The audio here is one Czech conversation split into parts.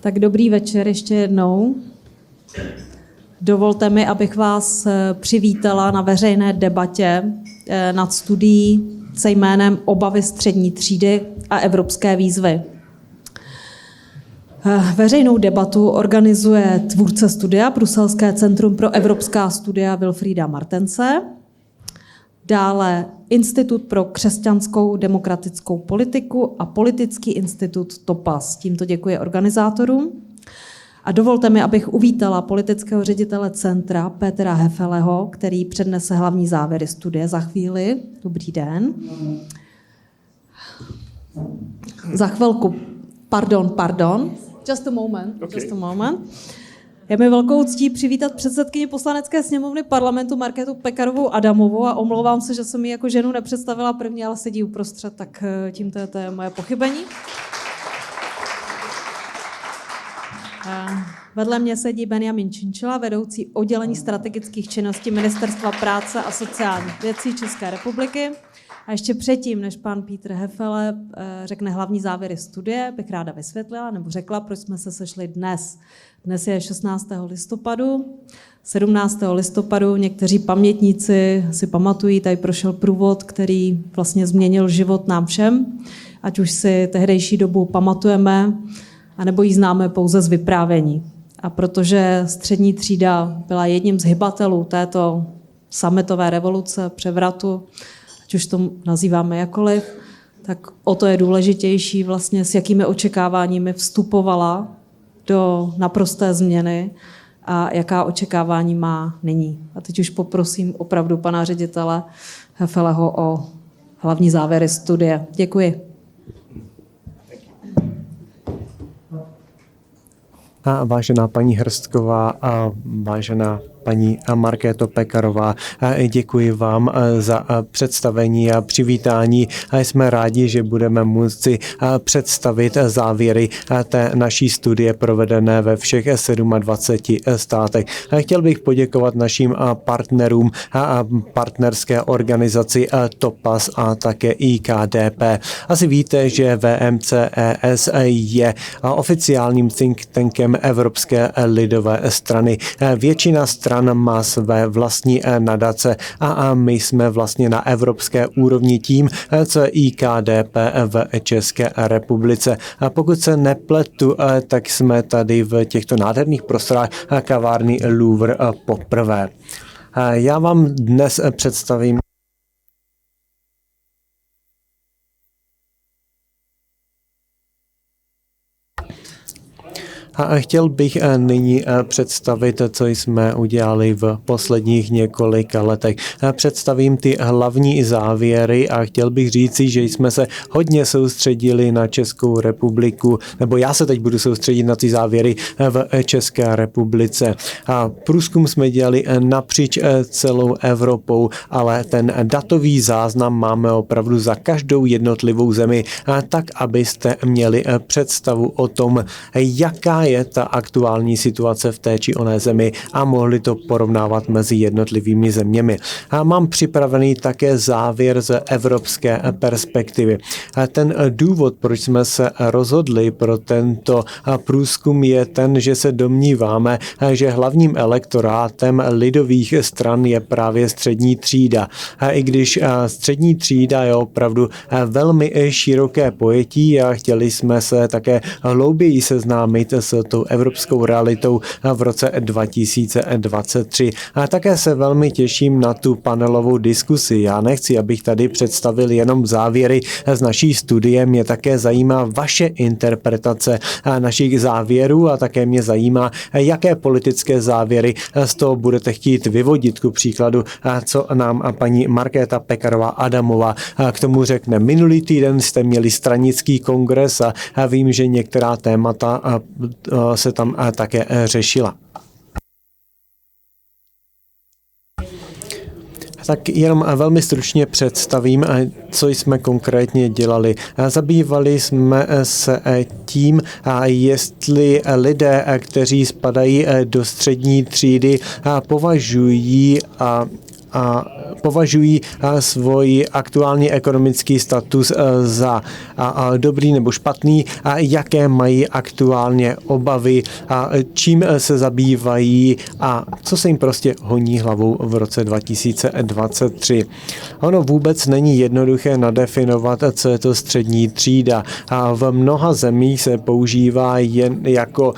Tak dobrý večer ještě jednou. Dovolte mi, abych vás přivítala na veřejné debatě nad studií se jménem Obavy střední třídy a evropské výzvy. Veřejnou debatu organizuje tvůrce studia Bruselské centrum pro evropská studia Wilfrieda Martense, dále Institut pro křesťanskou demokratickou politiku a Politický institut Topaz. Tímto děkuji organizátorům. A dovolte mi, abych uvítala politického ředitele centra Petra Hefeleho, který přednese hlavní závěry studie za chvíli. Dobrý den. Za chvilku. Pardon. Just a moment. Je mi velkou ctí přivítat předsedkyni Poslanecké sněmovny Parlamentu Markétu Pekarovou Adamovou a omlouvám se, že jsem ji jako ženu nepředstavila první, ale sedí uprostřed, tak tímto je to moje pochybení. Vedle mě sedí Benjamin Činčila, vedoucí oddělení strategických činností Ministerstva práce a sociálních věcí České republiky. A ještě předtím, než pan Petr Hefele řekne hlavní závěry studie, bych ráda vysvětlila nebo řekla, proč jsme se sešli dnes. Dnes je 16. listopadu. 17. listopadu někteří pamětníci si pamatují, tady prošel průvod, který vlastně změnil život nám všem, ať už si tehdejší dobu pamatujeme, anebo ji známe pouze z vyprávění. A protože střední třída byla jedním z hybatelů této sametové revoluce, převratu, ať už to nazýváme jakoliv, tak o to je důležitější vlastně, s jakými očekáváními vstupovala do naprosté změny a jaká očekávání má nyní. A teď už poprosím opravdu pana ředitele Hefeleho o hlavní závěry studie. Děkuji. Vážená paní Hrstková a vážená paní Markéto Pekarová, děkuji vám za představení a přivítání. Jsme rádi, že budeme moci představit závěry té naší studie provedené ve všech 27 státech. Chtěl bych poděkovat našim partnerům a partnerské organizaci Topaz a také IKDP. Asi víte, že VMCES je oficiálním think tankem Evropské lidové strany. Většina stran má své vlastní nadace a my jsme vlastně na evropské úrovni tím, co je IKDP v České republice. A pokud se nepletu, tak jsme tady v těchto nádherných prostorách kavárny Louvre poprvé. Já vám dnes představím a chtěl bych nyní představit, co jsme udělali v posledních několika letech. Představím ty hlavní závěry a chtěl bych říci, že jsme se hodně soustředili na Českou republiku, nebo já se teď budu soustředit na ty závěry v České republice. Průzkum jsme dělali napříč celou Evropou, ale ten datový záznam máme opravdu za každou jednotlivou zemi, tak abyste měli představu o tom, jaká je ta aktuální situace v té či oné zemi a mohli to porovnávat mezi jednotlivými zeměmi. A mám připravený také závěr z evropské perspektivy. A ten důvod, proč jsme se rozhodli pro tento průzkum, je ten, že se domníváme, že hlavním elektorátem lidových stran je právě střední třída. A i když střední třída je opravdu velmi široké pojetí a chtěli jsme se také hlouběji seznámit s tou evropskou realitou v roce 2023. A také se velmi těším na tu panelovou diskusi. Já nechci, abych tady představil jenom závěry z naší studie, mě také zajímá vaše interpretace našich závěrů a také mě zajímá, jaké politické závěry z toho budete chtít vyvodit, ku příkladu, co nám paní Markéta Pekarová Adamová k tomu řekne. Minulý týden jste měli stranický kongres a vím, že některá témata se tam také řešila. Tak jenom velmi stručně představím, co jsme konkrétně dělali. Zabývali jsme se tím, jestli lidé, kteří spadají do střední třídy, považují považují svůj aktuální ekonomický status za dobrý nebo špatný, jaké mají aktuálně obavy, čím se zabývají a co se jim prostě honí hlavou v roce 2023. Ono vůbec není jednoduché nadefinovat, co je to střední třída. V mnoha zemích se používá jen jako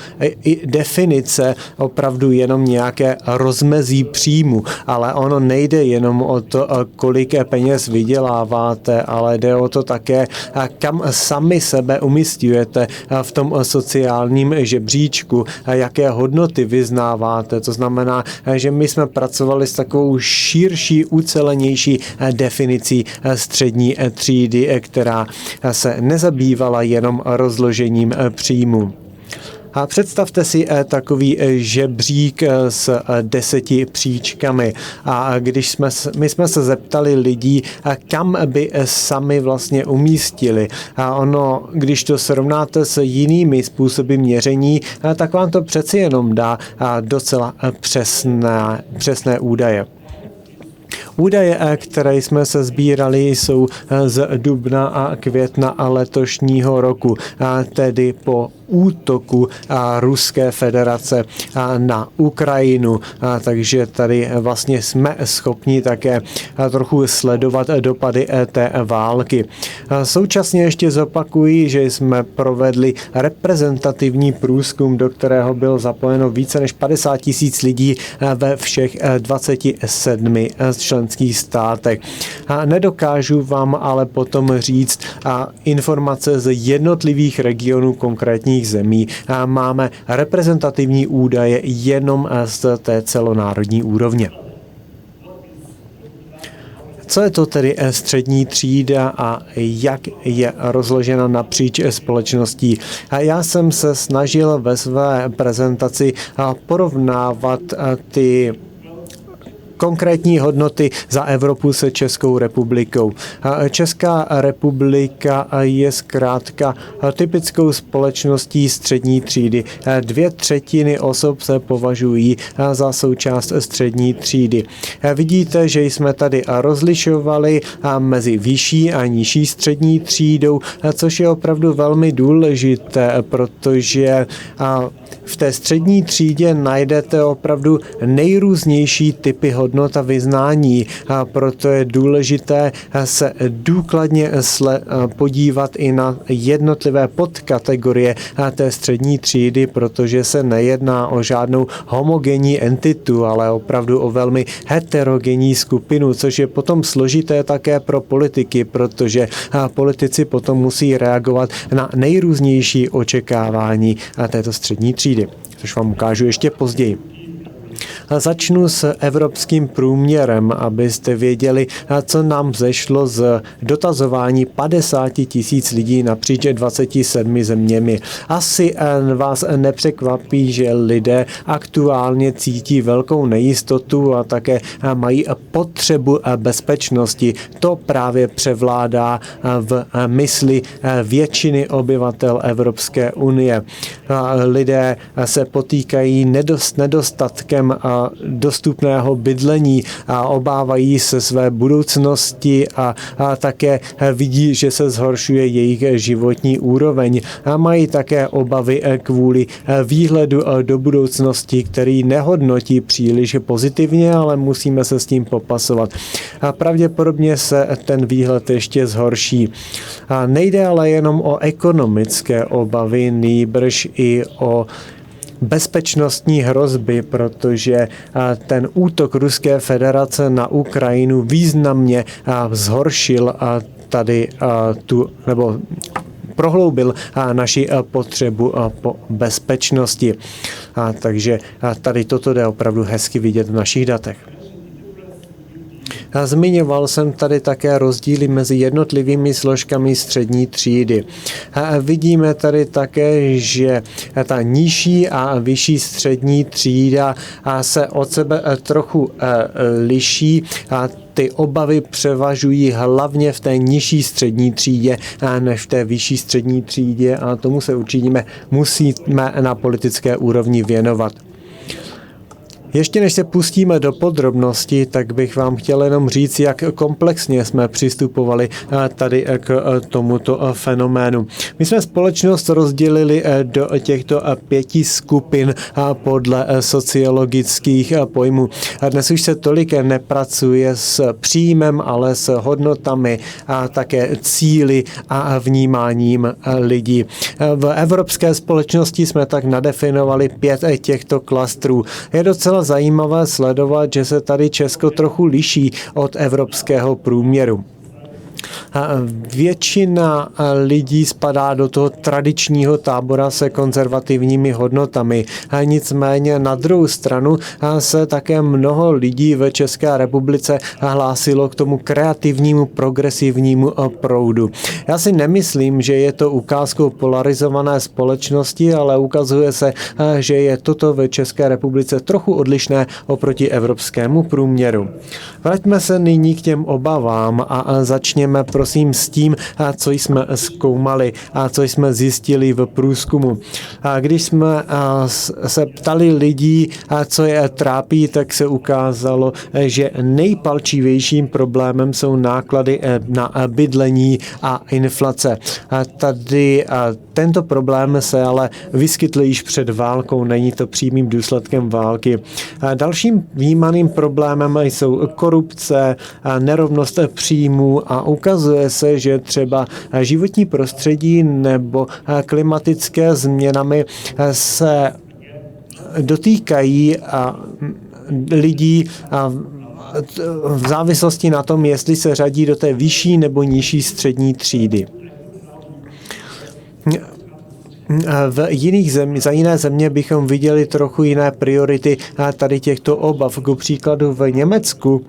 definice opravdu jenom nějaké rozmezí příjmu, ale ono nejde jenom o to, kolik peněz vyděláváte, ale jde o to také, kam sami sebe umísťujete v tom sociálním žebříčku, jaké hodnoty vyznáváte. To znamená, že my jsme pracovali s takovou širší, ucelenější definicí střední třídy, která se nezabývala jenom rozložením příjmu. A představte si takový žebřík s 10 příčkami. A my jsme se zeptali lidí, kam by sami vlastně umístili. A ono, když to srovnáte s jinými způsoby měření, tak vám to přeci jenom dá docela přesné údaje. Údaje, které jsme se sbírali, jsou z dubna a května letošního roku, tedy po útoku Ruské federace na Ukrajinu. Takže tady vlastně jsme schopni také trochu sledovat dopady té války. Současně ještě zopakuji, že jsme provedli reprezentativní průzkum, do kterého bylo zapojeno více než 50 000 lidí ve všech 27 členských státech. Nedokážu vám ale potom říct informace z jednotlivých regionů konkrétních zemí. Máme reprezentativní údaje jenom z té celonárodní úrovně. Co je to tedy střední třída a jak je rozložena napříč společností? Já jsem se snažil ve své prezentaci porovnávat ty konkrétní hodnoty za Evropu se Českou republikou. Česká republika je zkrátka typickou společností střední třídy. 2/3 osob se považují za součást střední třídy. Vidíte, že jsme tady rozlišovali mezi vyšší a nižší střední třídou, což je opravdu velmi důležité, protože v té střední třídě najdete opravdu nejrůznější typy hodnot a vyznání, a proto je důležité se důkladně podívat i na jednotlivé podkategorie té střední třídy, protože se nejedná o žádnou homogenní entitu, ale opravdu o velmi heterogenní skupinu, což je potom složité také pro politiky, protože politici potom musí reagovat na nejrůznější očekávání této střední třídy, což vám ukážu ještě později. Začnu s evropským průměrem, abyste věděli, co nám vzešlo z dotazování 50 000 lidí napříč 27 zeměmi. Asi vás nepřekvapí, že lidé aktuálně cítí velkou nejistotu a také mají potřebu bezpečnosti. To právě převládá v mysli většiny obyvatel Evropské unie. Lidé se potýkají nedostatkem dostupného bydlení a obávají se své budoucnosti a také vidí, že se zhoršuje jejich životní úroveň. A mají také obavy kvůli výhledu do budoucnosti, který nehodnotí příliš pozitivně, ale musíme se s tím popasovat. A pravděpodobně se ten výhled ještě zhorší. A nejde ale jenom o ekonomické obavy, nýbrž i o bezpečnostní hrozby, protože ten útok Ruské federace na Ukrajinu významně zhoršil tady prohloubil naši potřebu po bezpečnosti. Takže tady toto jde opravdu hezky vidět v našich datech. Zmiňoval jsem tady také rozdíly mezi jednotlivými složkami střední třídy. Vidíme tady také, že ta nižší a vyšší střední třída se od sebe trochu liší. Ty obavy převažují hlavně v té nižší střední třídě než v té vyšší střední třídě a tomu se určitě musíme na politické úrovni věnovat. Ještě než se pustíme do podrobností, tak bych vám chtěl jenom říct, jak komplexně jsme přistupovali tady k tomuto fenoménu. My jsme společnost rozdělili do těchto 5 skupin podle sociologických pojmů. Dnes už se tolik nepracuje s příjmem, ale s hodnotami a také cíli a vnímáním lidí. V evropské společnosti jsme tak nadefinovali 5 těchto klastrů. Je docela zajímavé sledovat, že se tady Česko trochu liší od evropského průměru. Většina lidí spadá do toho tradičního tábora se konzervativními hodnotami. Nicméně na druhou stranu se také mnoho lidí v České republice hlásilo k tomu kreativnímu, progresivnímu proudu. Já si nemyslím, že je to ukázkou polarizované společnosti, ale ukazuje se, že je toto v České republice trochu odlišné oproti evropskému průměru. Vraťme se nyní k těm obavám a začněme prosím s tím, co jsme zkoumali a co jsme zjistili v průzkumu. Když jsme se ptali lidí, co je trápí, tak se ukázalo, že nejpalčivějším problémem jsou náklady na bydlení a inflace. Tady tento problém se ale vyskytl již před válkou, není to přímým důsledkem války. Dalším vnímaným problémem jsou korupce, nerovnost příjmů a ukazuje se, že třeba životní prostředí nebo klimatické změnami se dotýkají lidí v závislosti na tom, jestli se řadí do té vyšší nebo nižší střední třídy. V jiných za jiné země bychom viděli trochu jiné priority tady těchto obav. Ku příkladu v Německu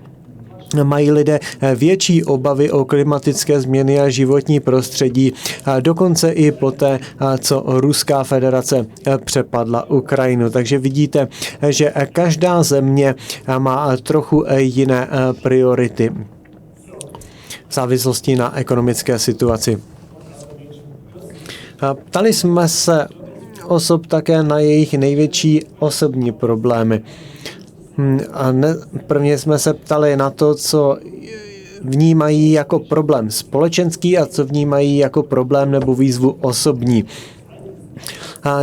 mají lidé větší obavy o klimatické změny a životní prostředí, dokonce i poté, co Ruská federace přepadla Ukrajinu. Takže vidíte, že každá země má trochu jiné priority v závislosti na ekonomické situaci. Ptali jsme se osob také na jejich největší osobní problémy. Prvně jsme se ptali na to, co vnímají jako problém společenský a co vnímají jako problém nebo výzvu osobní.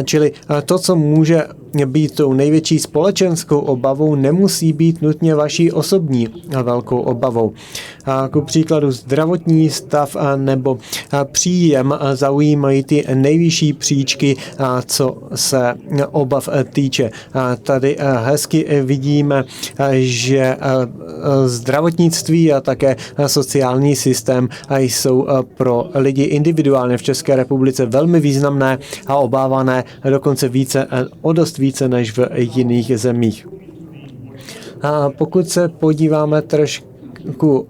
Čili to, co může být tou největší společenskou obavou, nemusí být nutně vaší osobní velkou obavou. Ku příkladu zdravotní stav nebo příjem zaujímají ty nejvyšší příčky, co se obav týče. Tady hezky vidíme, že zdravotnictví a také sociální systém jsou pro lidi individuálně v České republice velmi významné a obávané, dokonce o dost více než v jiných zemích. A pokud se podíváme trošku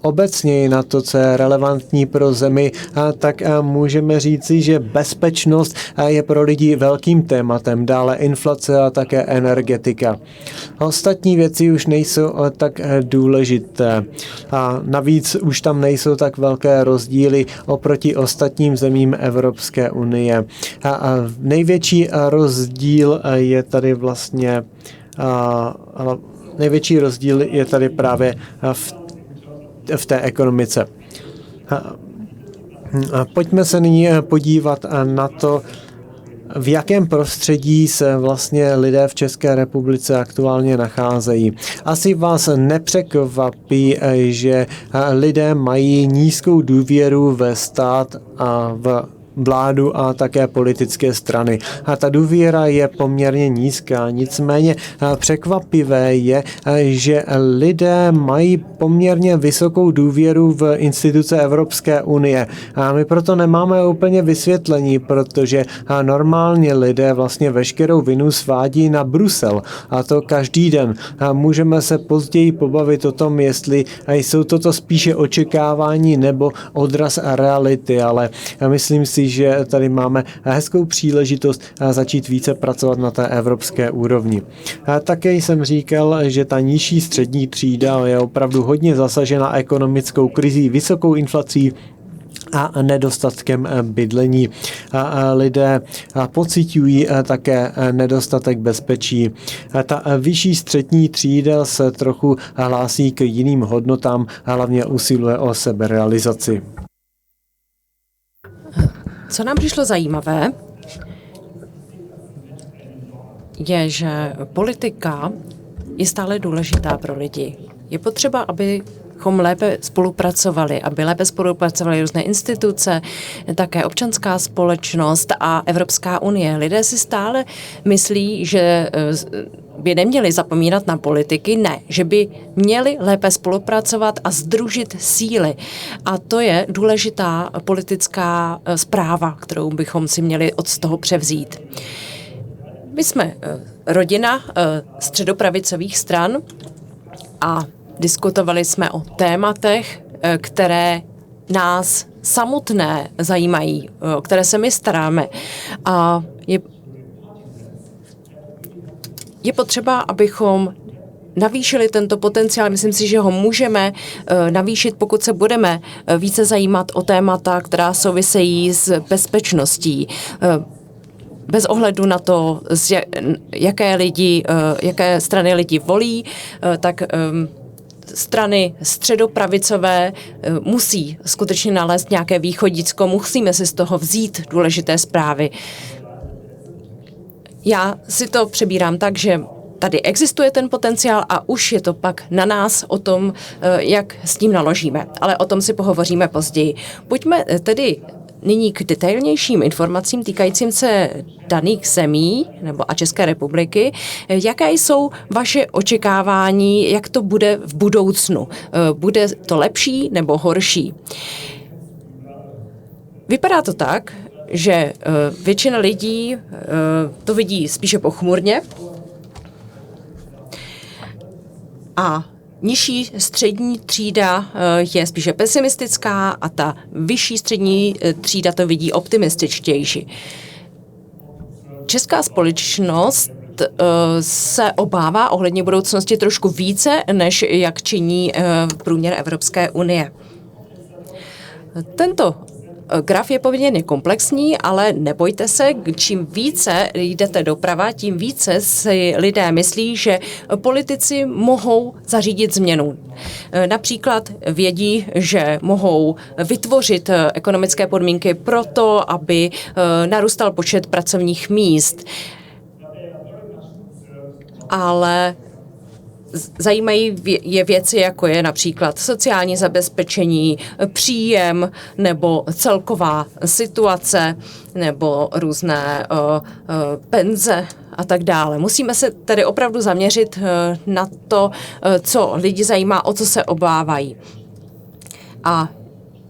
obecněji na to, co je relevantní pro zemi, tak můžeme říci, že bezpečnost je pro lidi velkým tématem, dále inflace a také energetika. Ostatní věci už nejsou tak důležité. A navíc už tam nejsou tak velké rozdíly oproti ostatním zemím Evropské unie. A největší rozdíl je tady vlastně největší rozdíl je tady právě v té ekonomice. Pojďme se nyní podívat na to, v jakém prostředí se vlastně lidé v České republice aktuálně nacházejí. Asi vás nepřekvapí, že lidé mají nízkou důvěru ve stát a v vládu a také politické strany. A ta důvěra je poměrně nízká. Nicméně překvapivé je, že lidé mají poměrně vysokou důvěru v instituce Evropské unie. A my proto nemáme úplně vysvětlení, protože normálně lidé vlastně veškerou vinu svádí na Brusel. A to každý den. A můžeme se později pobavit o tom, jestli jsou toto spíše očekávání nebo odraz reality, ale myslím si, že tady máme hezkou příležitost začít více pracovat na té evropské úrovni. Také jsem říkal, že ta nižší střední třída je opravdu hodně zasažena ekonomickou krizí, vysokou inflací a nedostatkem bydlení. Lidé pociťují také nedostatek bezpečí. Ta vyšší střední třída se trochu hlásí k jiným hodnotám, hlavně usiluje o seberealizaci. Co nám přišlo zajímavé, je, že politika je stále důležitá pro lidi. Je potřeba, abychom lépe spolupracovali, aby lépe spolupracovaly různé instituce, také občanská společnost a Evropská unie. Lidé si stále myslí, že by neměli zapomínat na politiky, ne, že by měli lépe spolupracovat a sdružit síly. A to je důležitá politická zpráva, kterou bychom si měli od toho převzít. My jsme rodina středopravicových stran a diskutovali jsme o tématech, které nás samotné zajímají, o které se my staráme. A je potřeba, abychom navýšili tento potenciál. Myslím si, že ho můžeme navýšit, pokud se budeme více zajímat o témata, která souvisejí s bezpečností. Bez ohledu na to, jaké strany lidi volí, tak strany středopravicové musí skutečně nalézt nějaké východisko, musíme si z toho vzít důležité zprávy. Já si to přebírám tak, že tady existuje ten potenciál a už je to pak na nás o tom, jak s tím naložíme. Ale o tom si pohovoříme později. Pojďme tedy nyní k detailnějším informacím týkajícím se daných zemí nebo a České republiky. Jaké jsou vaše očekávání, jak to bude v budoucnu? Bude to lepší nebo horší? Vypadá to tak, že většina lidí to vidí spíše pochmurně a nižší střední třída je spíše pesimistická a ta vyšší střední třída to vidí optimističtější. Česká společnost se obává ohledně budoucnosti trošku více, než jak činí průměr Evropské unie. Tento graf je poměrně komplexní, ale nebojte se, čím více jdete doprava, tím více si lidé myslí, že politici mohou zařídit změnu. Například vědí, že mohou vytvořit ekonomické podmínky pro to, aby narůstal počet pracovních míst. Ale zajímají je věci, jako je například sociální zabezpečení, příjem nebo celková situace nebo různé penze a tak dále. Musíme se tedy opravdu zaměřit na to, co lidi zajímá, o co se obávají. A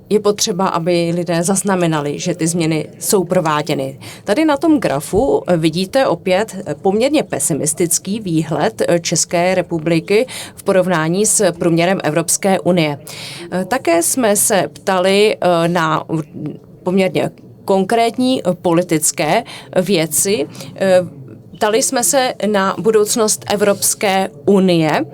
je potřeba, aby lidé zaznamenali, že ty změny jsou prováděny. Tady na tom grafu vidíte opět poměrně pesimistický výhled České republiky v porovnání s průměrem Evropské unie. Také jsme se ptali na poměrně konkrétní politické věci. Ptali jsme se na budoucnost Evropské unie.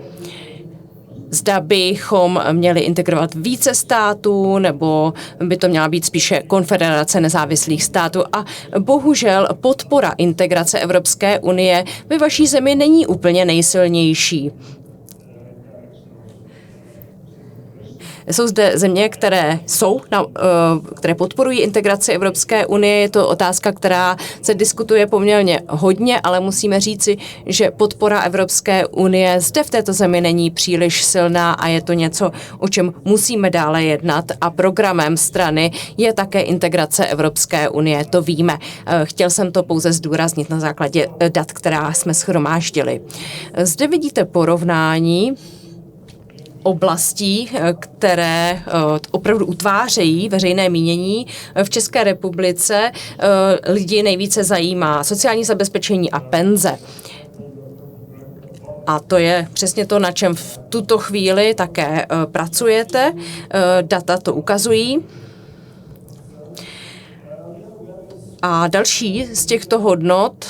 Zda bychom měli integrovat více států, nebo by to měla být spíše konfederace nezávislých států. A bohužel podpora integrace Evropské unie ve vaší zemi není úplně nejsilnější. Jsou zde země, které které podporují integraci Evropské unie. Je to otázka, která se diskutuje poměrně hodně, ale musíme říci, že podpora Evropské unie zde v této zemi není příliš silná a je to něco, o čem musíme dále jednat. A programem strany je také integrace Evropské unie, to víme. Chtěl jsem to pouze zdůraznit na základě dat, která jsme shromáždili. Zde vidíte porovnání oblastí, které opravdu utvářejí veřejné mínění. V České republice lidi nejvíce zajímá sociální zabezpečení a penze. A to je přesně to, na čem v tuto chvíli také pracujete. Data to ukazují. A další z těchto hodnot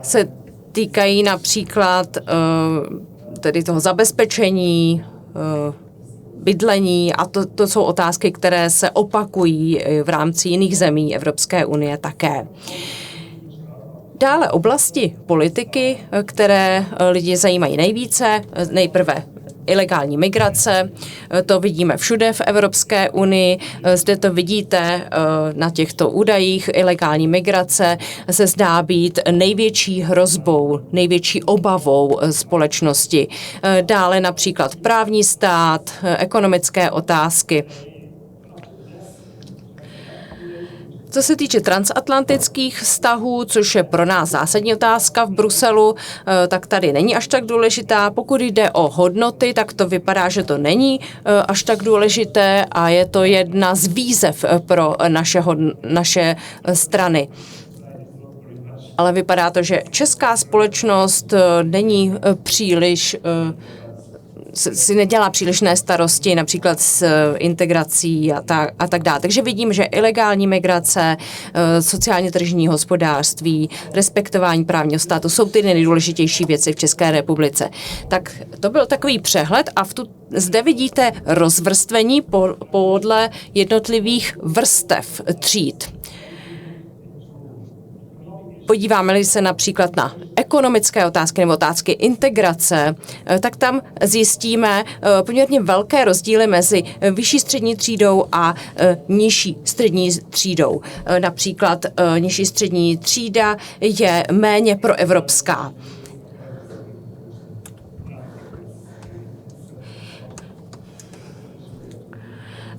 se týkají například tedy toho zabezpečení, bydlení a to jsou otázky, které se opakují v rámci jiných zemí Evropské unie také. Dále oblasti politiky, které lidi zajímají nejvíce, nejprve ilegální migrace, to vidíme všude v Evropské unii, zde to vidíte na těchto údajích, ilegální migrace se zdá být největší hrozbou, největší obavou společnosti. Dále například právní stát, ekonomické otázky. Co se týče transatlantických vztahů, což je pro nás zásadní otázka v Bruselu, tak tady není až tak důležitá. Pokud jde o hodnoty, tak to vypadá, že to není až tak důležité a je to jedna z výzev pro naše strany. Ale vypadá to, že česká společnost není příliš si nedělá přílišné starosti například s integrací a tak dále. Takže vidím, že ilegální migrace, sociálně tržní hospodářství, respektování právního státu jsou ty nejdůležitější věci v České republice. Tak to byl takový přehled a zde vidíte rozvrstvení podle jednotlivých vrstev tříd. Podíváme-li se například na ekonomické otázky nebo otázky integrace, tak tam zjistíme poměrně velké rozdíly mezi vyšší střední třídou a nižší střední třídou. Například nižší střední třída je méně proevropská.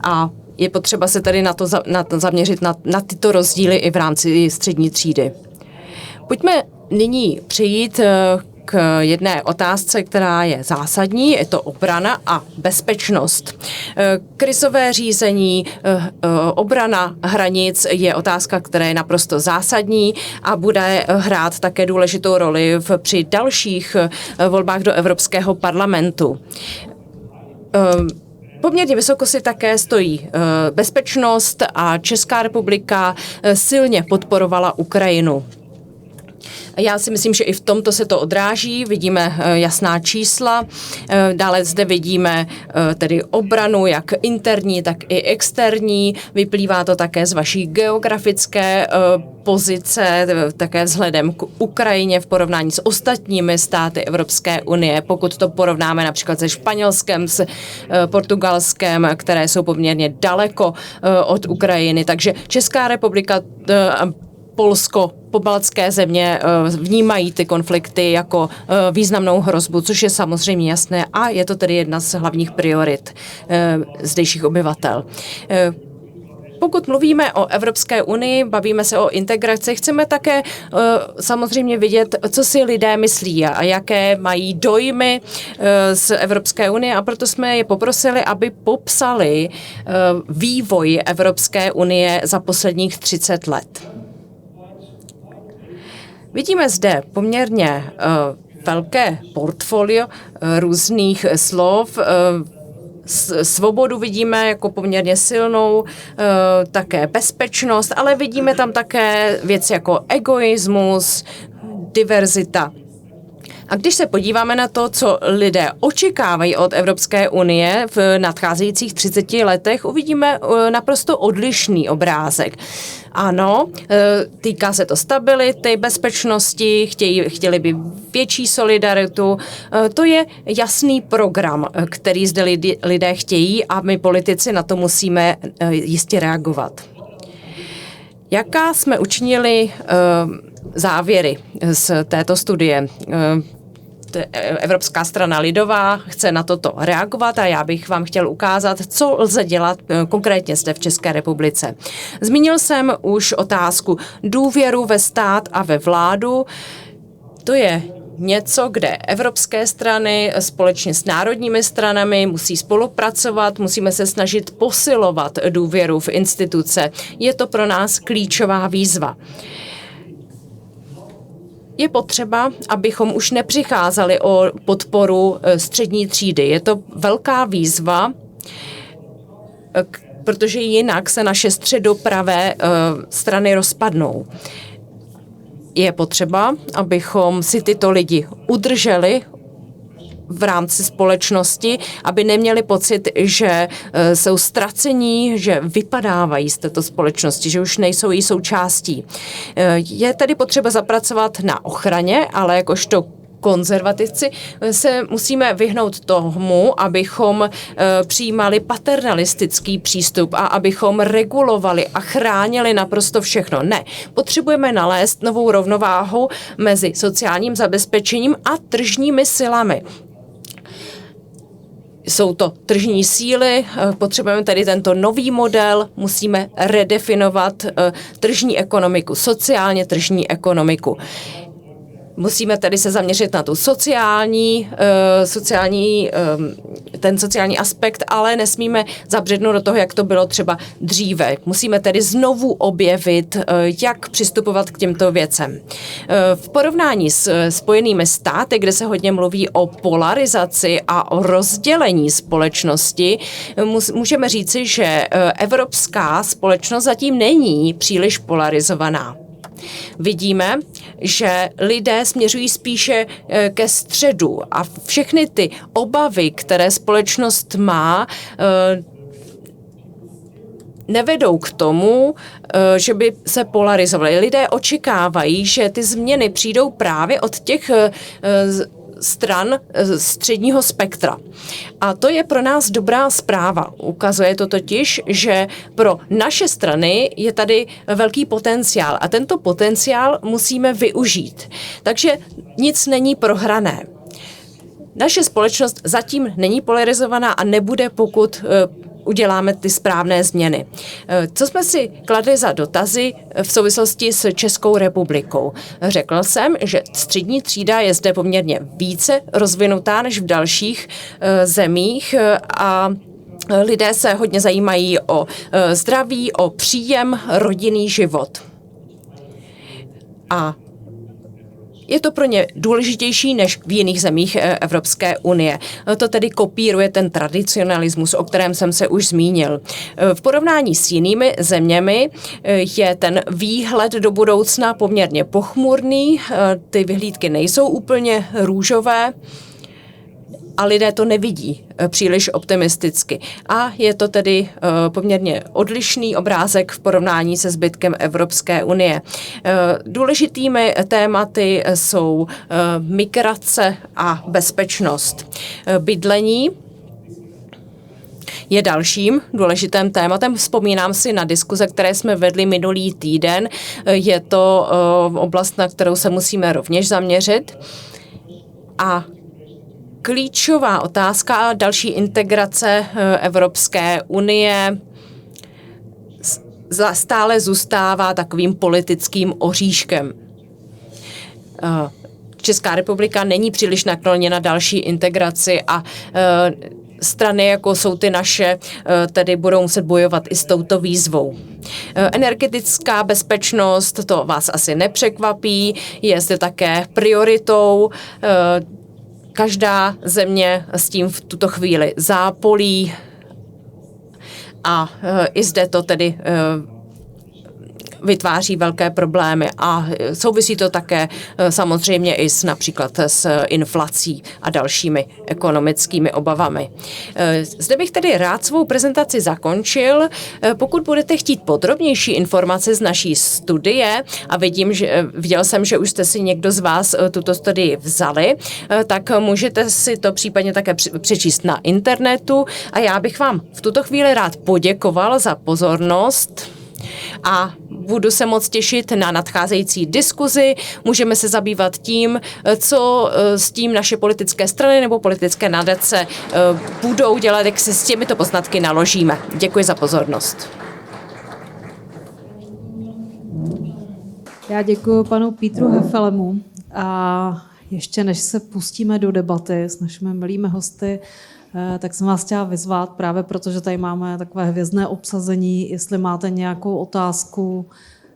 A je potřeba se tady na to zaměřit na tyto rozdíly i v rámci střední třídy. Pojďme nyní přejít k jedné otázce, která je zásadní, je to obrana a bezpečnost. Krizové řízení, obrana hranic je otázka, která je naprosto zásadní a bude hrát také důležitou roli při dalších volbách do Evropského parlamentu. Poměrně vysoko si také stojí bezpečnost a Česká republika silně podporovala Ukrajinu. Já si myslím, že i v tomto se to odráží, vidíme jasná čísla, dále zde vidíme tedy obranu, jak interní, tak i externí, vyplývá to také z vaší geografické pozice, také vzhledem k Ukrajině v porovnání s ostatními státy Evropské unie, pokud to porovnáme například se Španělskem, s Portugalskem, které jsou poměrně daleko od Ukrajiny, takže Česká republika, Polsko, pobaltské země vnímají ty konflikty jako významnou hrozbu, což je samozřejmě jasné a je to tedy jedna z hlavních priorit zdejších obyvatel. Pokud mluvíme o Evropské unii, bavíme se o integraci, chceme také samozřejmě vidět, co si lidé myslí a jaké mají dojmy z Evropské unie a proto jsme je poprosili, aby popsali vývoj Evropské unie za posledních 30 let. Vidíme zde poměrně velké portfolio různých slov. Svobodu vidíme jako poměrně silnou, také bezpečnost, ale vidíme tam také věci jako egoismus, diverzita. A když se podíváme na to, co lidé očekávají od Evropské unie v nadcházejících 30 letech, uvidíme naprosto odlišný obrázek. Ano, týká se to stability, bezpečnosti, chtěli by větší solidaritu. To je jasný program, který zde lidé chtějí a my politici na to musíme jistě reagovat. Jaká jsme učinili závěry z této studie? Evropská strana lidová chce na toto reagovat a já bych vám chtěl ukázat, co lze dělat konkrétně zde v České republice. Zmínil jsem už otázku důvěru ve stát a ve vládu. To je něco, kde evropské strany společně s národními stranami musí spolupracovat, musíme se snažit posilovat důvěru v instituce. Je to pro nás klíčová výzva. Je potřeba, abychom už nepřicházeli o podporu střední třídy. Je to velká výzva, protože jinak se naše středopravé strany rozpadnou. Je potřeba, abychom si tyto lidi udrželi v rámci společnosti, aby neměli pocit, že jsou ztracení, že vypadávají z této společnosti, že už nejsou její součástí. Je tedy potřeba zapracovat na ochraně, ale jakožto konzervativci se musíme vyhnout tomu, abychom přijímali paternalistický přístup a abychom regulovali a chránili naprosto všechno. Ne, potřebujeme nalézt novou rovnováhu mezi sociálním zabezpečením a tržními silami. Jsou to tržní síly, potřebujeme tedy tento nový model, musíme redefinovat tržní ekonomiku, sociálně tržní ekonomiku. Musíme tedy se zaměřit na tu ten sociální aspekt, ale nesmíme zabřednout do toho, jak to bylo třeba dříve. Musíme tedy znovu objevit, jak přistupovat k těmto věcem. V porovnání s Spojenými státy, kde se hodně mluví o polarizaci a o rozdělení společnosti, můžeme říci, že evropská společnost zatím není příliš polarizovaná. Vidíme, že lidé směřují spíše ke středu a všechny ty obavy, které společnost má, nevedou k tomu, že by se polarizovaly. Lidé očekávají, že ty změny přijdou právě od těch stran středního spektra. A to je pro nás dobrá zpráva. Ukazuje to totiž, že pro naše strany je tady velký potenciál a tento potenciál musíme využít. Takže nic není prohrané. Naše společnost zatím není polarizovaná a nebude, pokud uděláme ty správné změny. Co jsme si kladli za dotazy v souvislosti s Českou republikou? Řekl jsem, že střední třída je zde poměrně více rozvinutá než v dalších zemích a lidé se hodně zajímají o zdraví, o příjem, rodinný život. A je to pro ně důležitější než v jiných zemích Evropské unie. To tedy kopíruje ten tradicionalismus, o kterém jsem se už zmínil. V porovnání s jinými zeměmi je ten výhled do budoucna poměrně pochmurný, ty vyhlídky nejsou úplně růžové a lidé to nevidí příliš optimisticky. A je to tedy poměrně odlišný obrázek v porovnání se zbytkem Evropské unie. Důležitými tématy jsou migrace a bezpečnost. Bydlení je dalším důležitým tématem. Vzpomínám si na diskuze, které jsme vedli minulý týden. Je to oblast, na kterou se musíme rovněž zaměřit. A klíčová otázka a další integrace Evropské unie stále zůstává takovým politickým oříškem. Česká republika není příliš nakloněna další integraci a strany, jako jsou ty naše, tedy budou muset bojovat i s touto výzvou. Energetická bezpečnost, to vás asi nepřekvapí, je zde také prioritou. Každá země s tím v tuto chvíli zápolí a i zde to tedy vytváří velké problémy a souvisí to také samozřejmě i například s inflací a dalšími ekonomickými obavami. Zde bych tedy rád svou prezentaci zakončil. Pokud budete chtít podrobnější informace z naší studie a viděl jsem, že už jste si někdo z vás tuto studii vzali, tak můžete si to případně také přečíst na internetu a já bych vám v tuto chvíli rád poděkoval za pozornost a budu se moc těšit na nadcházející diskuzi. Můžeme se zabývat tím, co s tím naše politické strany nebo politické nadace budou dělat, jak se s těmito poznatky naložíme. Děkuji za pozornost. Já děkuji panu Pítru Hefelemu a ještě než se pustíme do debaty s našimi milými hosty, tak jsem vás chtěla vyzvat právě proto, že tady máme takové hvězdné obsazení. Jestli máte nějakou otázku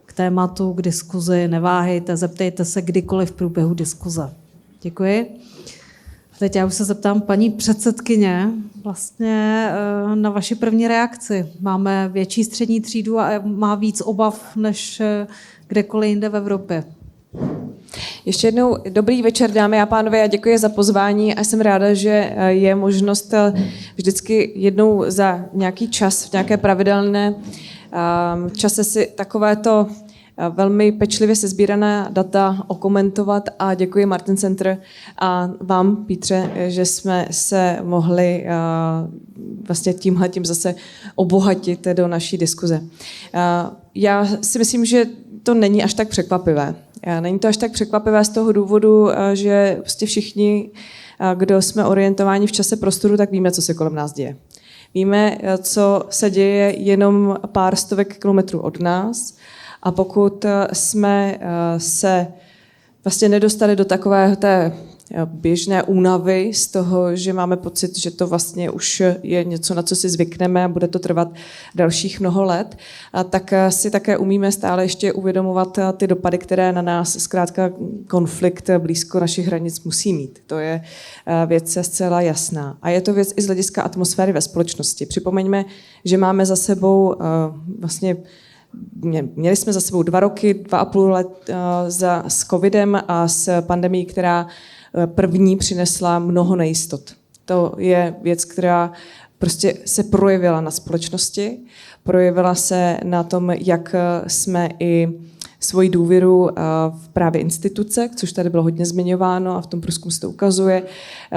k tématu, k diskuzi, neváhejte, zeptejte se kdykoliv v průběhu diskuze. Děkuji. Teď já už se zeptám paní předsedkyně vlastně na vaši první reakci. Máme větší střední třídu a má víc obav než kdekoliv jinde v Evropě. Ještě jednou dobrý večer, dámy a pánové, já děkuji za pozvání a jsem ráda, že je možnost vždycky jednou za nějaký čas, v nějaké pravidelné čase si takovéto velmi pečlivě sesbíraná data okomentovat a děkuji Martin Center a vám, Pítře, že jsme se mohli vlastně tímhletím zase obohatit do naší diskuze. Já si myslím, že to není až tak překvapivé. Není to až tak překvapivé z toho důvodu, že prostě všichni, kdo jsme orientováni v čase prostoru, tak víme, co se kolem nás děje. Víme, co se děje jenom pár stovek kilometrů od nás a pokud jsme se vlastně nedostali do takové té běžné únavy z toho, že máme pocit, že to vlastně už je něco, na co si zvykneme a bude to trvat dalších mnoho let, tak si také umíme stále ještě uvědomovat ty dopady, které na nás zkrátka konflikt blízko našich hranic musí mít. To je věc zcela jasná. A je to věc i z hlediska atmosféry ve společnosti. Připomeňme, že máme za sebou vlastně měli jsme za sebou 2 roky, 2,5 let s covidem a s pandemií, která první přinesla mnoho nejistot. To je věc, která prostě se projevila na společnosti, projevila se na tom, jak jsme i svoji důvěru v právě instituce, což tady bylo hodně zmiňováno a v tom průzkumu se to ukazuje,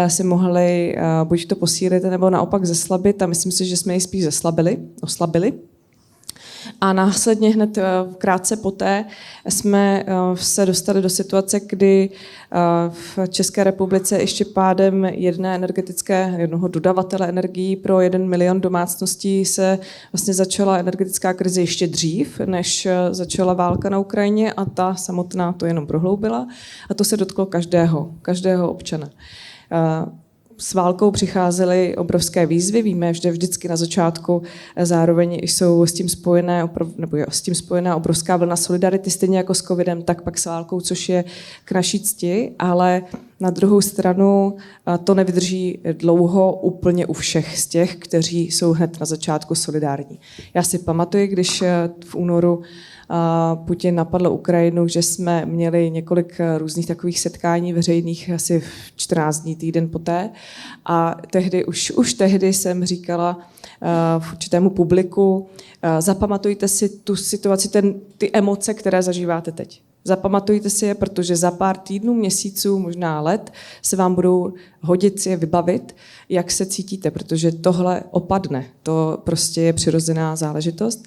si mohli buď to posílit, nebo naopak zeslabit a myslím si, že jsme ji spíš oslabili. A následně hned krátce poté jsme se dostali do situace, kdy v České republice ještě pádem jednoho dodavatele energií pro 1 milion domácností se vlastně začala energetická krize ještě dřív, než začala válka na Ukrajině a ta samotná to jenom prohloubila a to se dotklo každého občana. S válkou přicházely obrovské výzvy, víme, že vždycky na začátku zároveň jsou s tím spojená obrovská vlna solidarity, stejně jako s covidem, tak pak s válkou, což je k naší cti, ale na druhou stranu to nevydrží dlouho úplně u všech z těch, kteří jsou hned na začátku solidární. Já si pamatuju, když v únoru Putin napadl Ukrajinu, že jsme měli několik různých takových setkání veřejných asi 14 dní, týden poté. A tehdy, už tehdy jsem říkala v určitému publiku, zapamatujte si tu situaci, ty emoce, které zažíváte teď. Zapamatujte si je, protože za pár týdnů, měsíců, možná let se vám budou hodit si je vybavit, jak se cítíte, protože tohle opadne. To prostě je přirozená záležitost.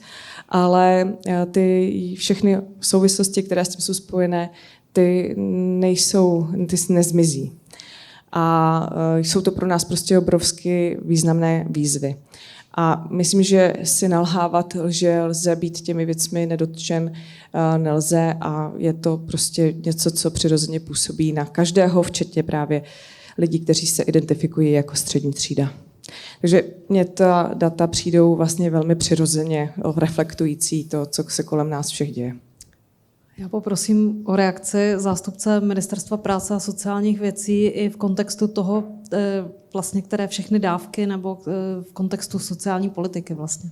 Ale ty všechny souvislosti, které s tím jsou spojené, ty nezmizí. A jsou to pro nás prostě obrovsky významné výzvy. A myslím, že si nalhávat, že lze být těmi věcmi nedotčen, nelze a je to prostě něco, co přirozeně působí na každého, včetně právě lidí, kteří se identifikují jako střední třída. Takže mně ta data přijdou vlastně velmi přirozeně reflektující to, co se kolem nás všech děje. Já poprosím o reakci zástupce Ministerstva práce a sociálních věcí i v kontextu toho, vlastně, které všechny dávky, nebo v kontextu sociální politiky vlastně.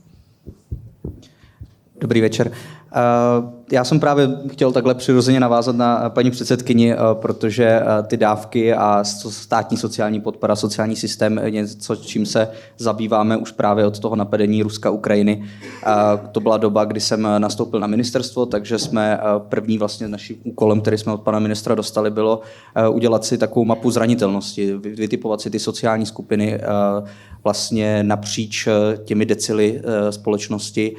Dobrý večer. Já jsem právě chtěl takhle přirozeně navázat na paní předsedkyni, protože ty dávky a státní sociální podpora, sociální systém je něco, čím se zabýváme už právě od toho napadení Ruska Ukrajiny. To byla doba, kdy jsem nastoupil na ministerstvo, takže jsme první vlastně naším úkolem, který jsme od pana ministra dostali, bylo udělat si takovou mapu zranitelnosti, vytipovat si ty sociální skupiny vlastně napříč těmi decily společnosti,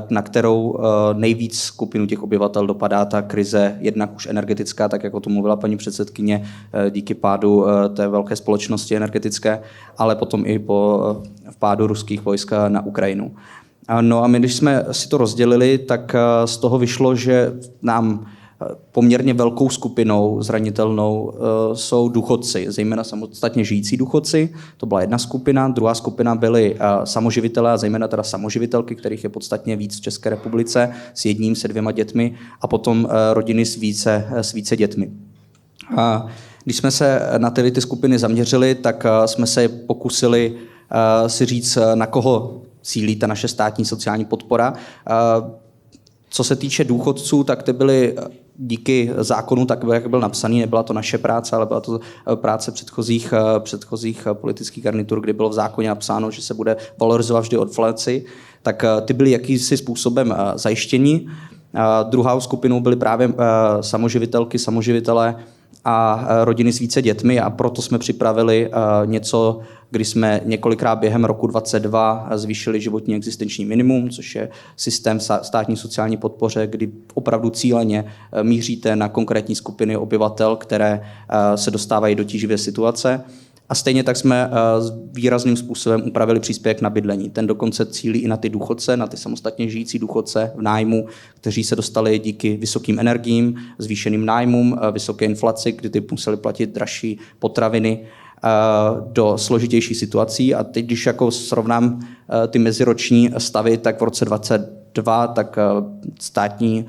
na kterou nejvíc skupinu těch obyvatel dopadá ta krize, jednak už energetická, tak jako to mluvila paní předsedkyně, díky pádu té velké společnosti energetické, ale potom i po vpádu ruských vojsk na Ukrajinu. No a my, když jsme si to rozdělili, tak z toho vyšlo, že nám poměrně velkou skupinou zranitelnou jsou důchodci, zejména samostatně žijící důchodci. To byla jedna skupina. Druhá skupina byly samoživitelé, a zejména teda samoživitelky, kterých je podstatně víc v České republice, s 1, se 2 dětmi, a potom rodiny s více dětmi. A když jsme se na ty skupiny zaměřili, tak jsme se pokusili si říct, na koho cílí ta naše státní sociální podpora. Co se týče důchodců, tak ty byly díky zákonu, tak jak byl napsaný, nebyla to naše práce, ale byla to práce předchozích politických garnitur, kdy bylo v zákoně napsáno, že se bude valorizovat vždy inflaci, tak ty byly jakýmsi způsobem zajištěni. Druhou skupinou byly právě samoživitelky, samoživitelé a rodiny s více dětmi a proto jsme připravili něco, kdy jsme několikrát během roku 2022 zvýšili životní existenční minimum, což je systém státní sociální podpoře, kdy opravdu cíleně míříte na konkrétní skupiny obyvatel, které se dostávají do tíživé situace. A stejně tak jsme výrazným způsobem upravili příspěvek na bydlení. Ten dokonce cílí i na ty důchodce, na ty samostatně žijící důchodce v nájmu, kteří se dostali díky vysokým energiím, zvýšeným nájmům, vysoké inflaci, kdy ty museli platit dražší potraviny do složitějších situací. A teď, když jako srovnám ty meziroční stavy, tak v roce 2022 tak státní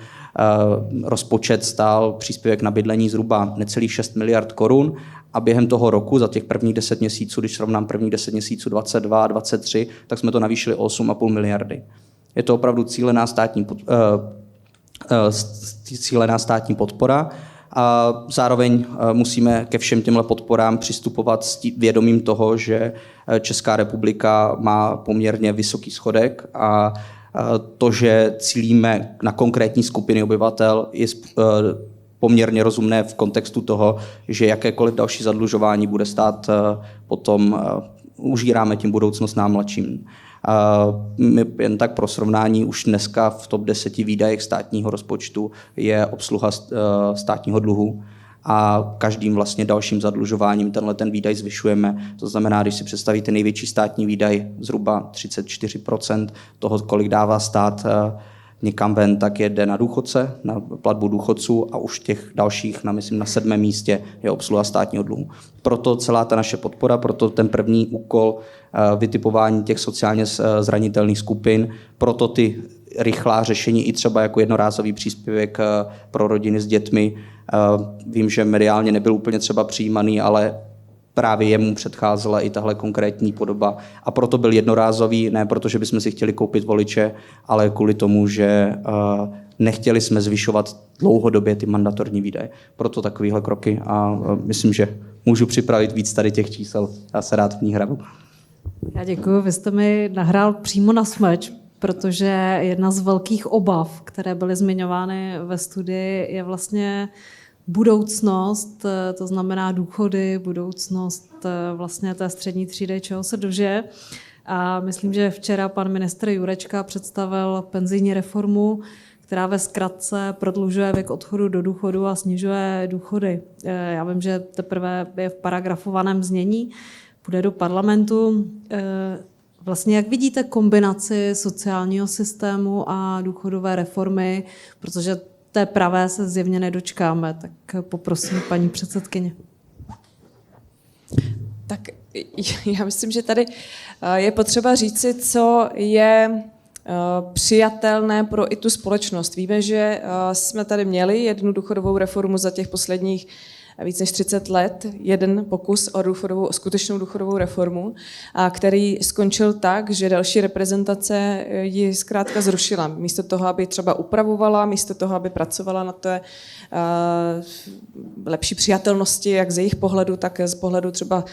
rozpočet stál příspěvek na bydlení zhruba necelých 6 miliard korun a během toho roku, za těch prvních 10 měsíců, když srovnám prvních 10 měsíců 22 a 23, tak jsme to navýšili o 8,5 miliardy. Je to opravdu cílená státní podpora a zároveň musíme ke všem těmhle podporám přistupovat s vědomím toho, že Česká republika má poměrně vysoký schodek a to, že cílíme na konkrétní skupiny obyvatel, je poměrně rozumné v kontextu toho, že jakékoliv další zadlužování bude stát potom, užíráme tím budoucnost nám mladším. My jen tak pro srovnání, už dneska v top 10 výdajích státního rozpočtu je obsluha státního dluhu a každým vlastně dalším zadlužováním ten výdaj zvyšujeme. To znamená, když si představíte největší státní výdaj, zhruba 34% toho, kolik dává stát někam ven, tak jde na důchodce, na platbu důchodců a už těch dalších, myslím, na 7. místě je obsluha státního dluhu. Proto celá ta naše podpora, proto ten první úkol vytipování těch sociálně zranitelných skupin, proto ty rychlá řešení i třeba jako jednorázový příspěvek pro rodiny s dětmi. Vím, že mediálně nebyl úplně třeba přijímaný, ale právě jemu předcházela i tahle konkrétní podoba. A proto byl jednorázový, ne protože bychom si chtěli koupit voliče, ale kvůli tomu, že nechtěli jsme zvyšovat dlouhodobě ty mandatorní výdaje. Proto takovéhle kroky a myslím, že můžu připravit víc tady těch čísel. Já se rád v ní hraju. Já děkuji, vy jste mi nahrál přímo na smeč, protože jedna z velkých obav, které byly zmiňovány ve studii, je vlastně budoucnost, to znamená důchody, budoucnost vlastně té střední třídy, čeho se dožije. A myslím, že včera pan ministr Jurečka představil penzijní reformu, která ve zkratce prodlužuje věk odchodu do důchodu a snižuje důchody. Já vím, že teprve je v paragrafovaném znění, půjde do parlamentu. Vlastně jak vidíte kombinaci sociálního systému a důchodové reformy, protože té pravé se zjevně nedočkáme, tak poprosím paní předsedkyně. Tak já myslím, že tady je potřeba říci, co je přijatelné pro i tu společnost. Víme, že jsme tady měli jednu důchodovou reformu za těch posledních víc než 30 let, jeden pokus o skutečnou důchodovou reformu, který skončil tak, že další reprezentace ji zkrátka zrušila. Místo toho, aby třeba upravovala, místo toho, aby pracovala na té lepší přijatelnosti, jak z jejich pohledu, tak z pohledu třeba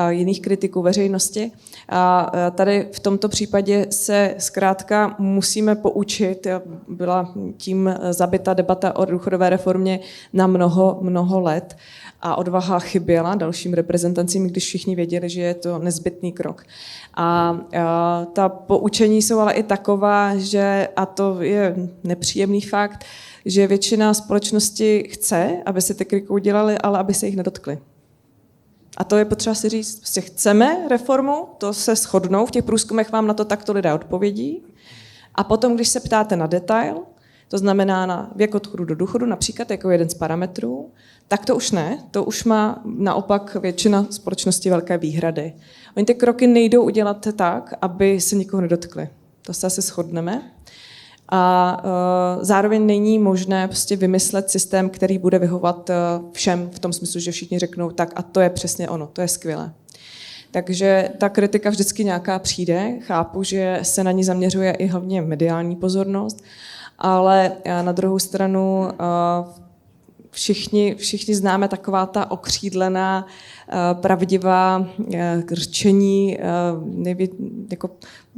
jiných kritiků veřejnosti. A tady v tomto případě se zkrátka musíme poučit. Byla tím zabita debata o důchodové reformě na mnoho let. A odvaha chyběla dalším reprezentacím, když všichni věděli, že je to nezbytný krok. A ta poučení jsou ale i taková, že, a to je nepříjemný fakt, že většina společnosti chce, aby se ty kroky udělaly, ale aby se jich nedotkli. A to je potřeba si říct, prostě chceme reformu, to se shodnou, v těch průzkumech vám na to takto lidé odpovědí. A potom, když se ptáte na detail, to znamená na věk odchodu do důchodu, například jako jeden z parametrů, tak to už ne, to už má naopak většina společnosti velké výhrady. Oni ty kroky nejdou udělat tak, aby se nikoho nedotkli. To se asi shodneme. A zároveň není možné prostě vymyslet systém, který bude vyhovovat všem v tom smyslu, že všichni řeknou tak a to je přesně ono, to je skvělé. Takže ta kritika vždycky nějaká přijde, chápu, že se na ní zaměřuje i hlavně mediální pozornost, ale na druhou stranu všichni známe taková ta okřídlená, pravdivá rčení, jako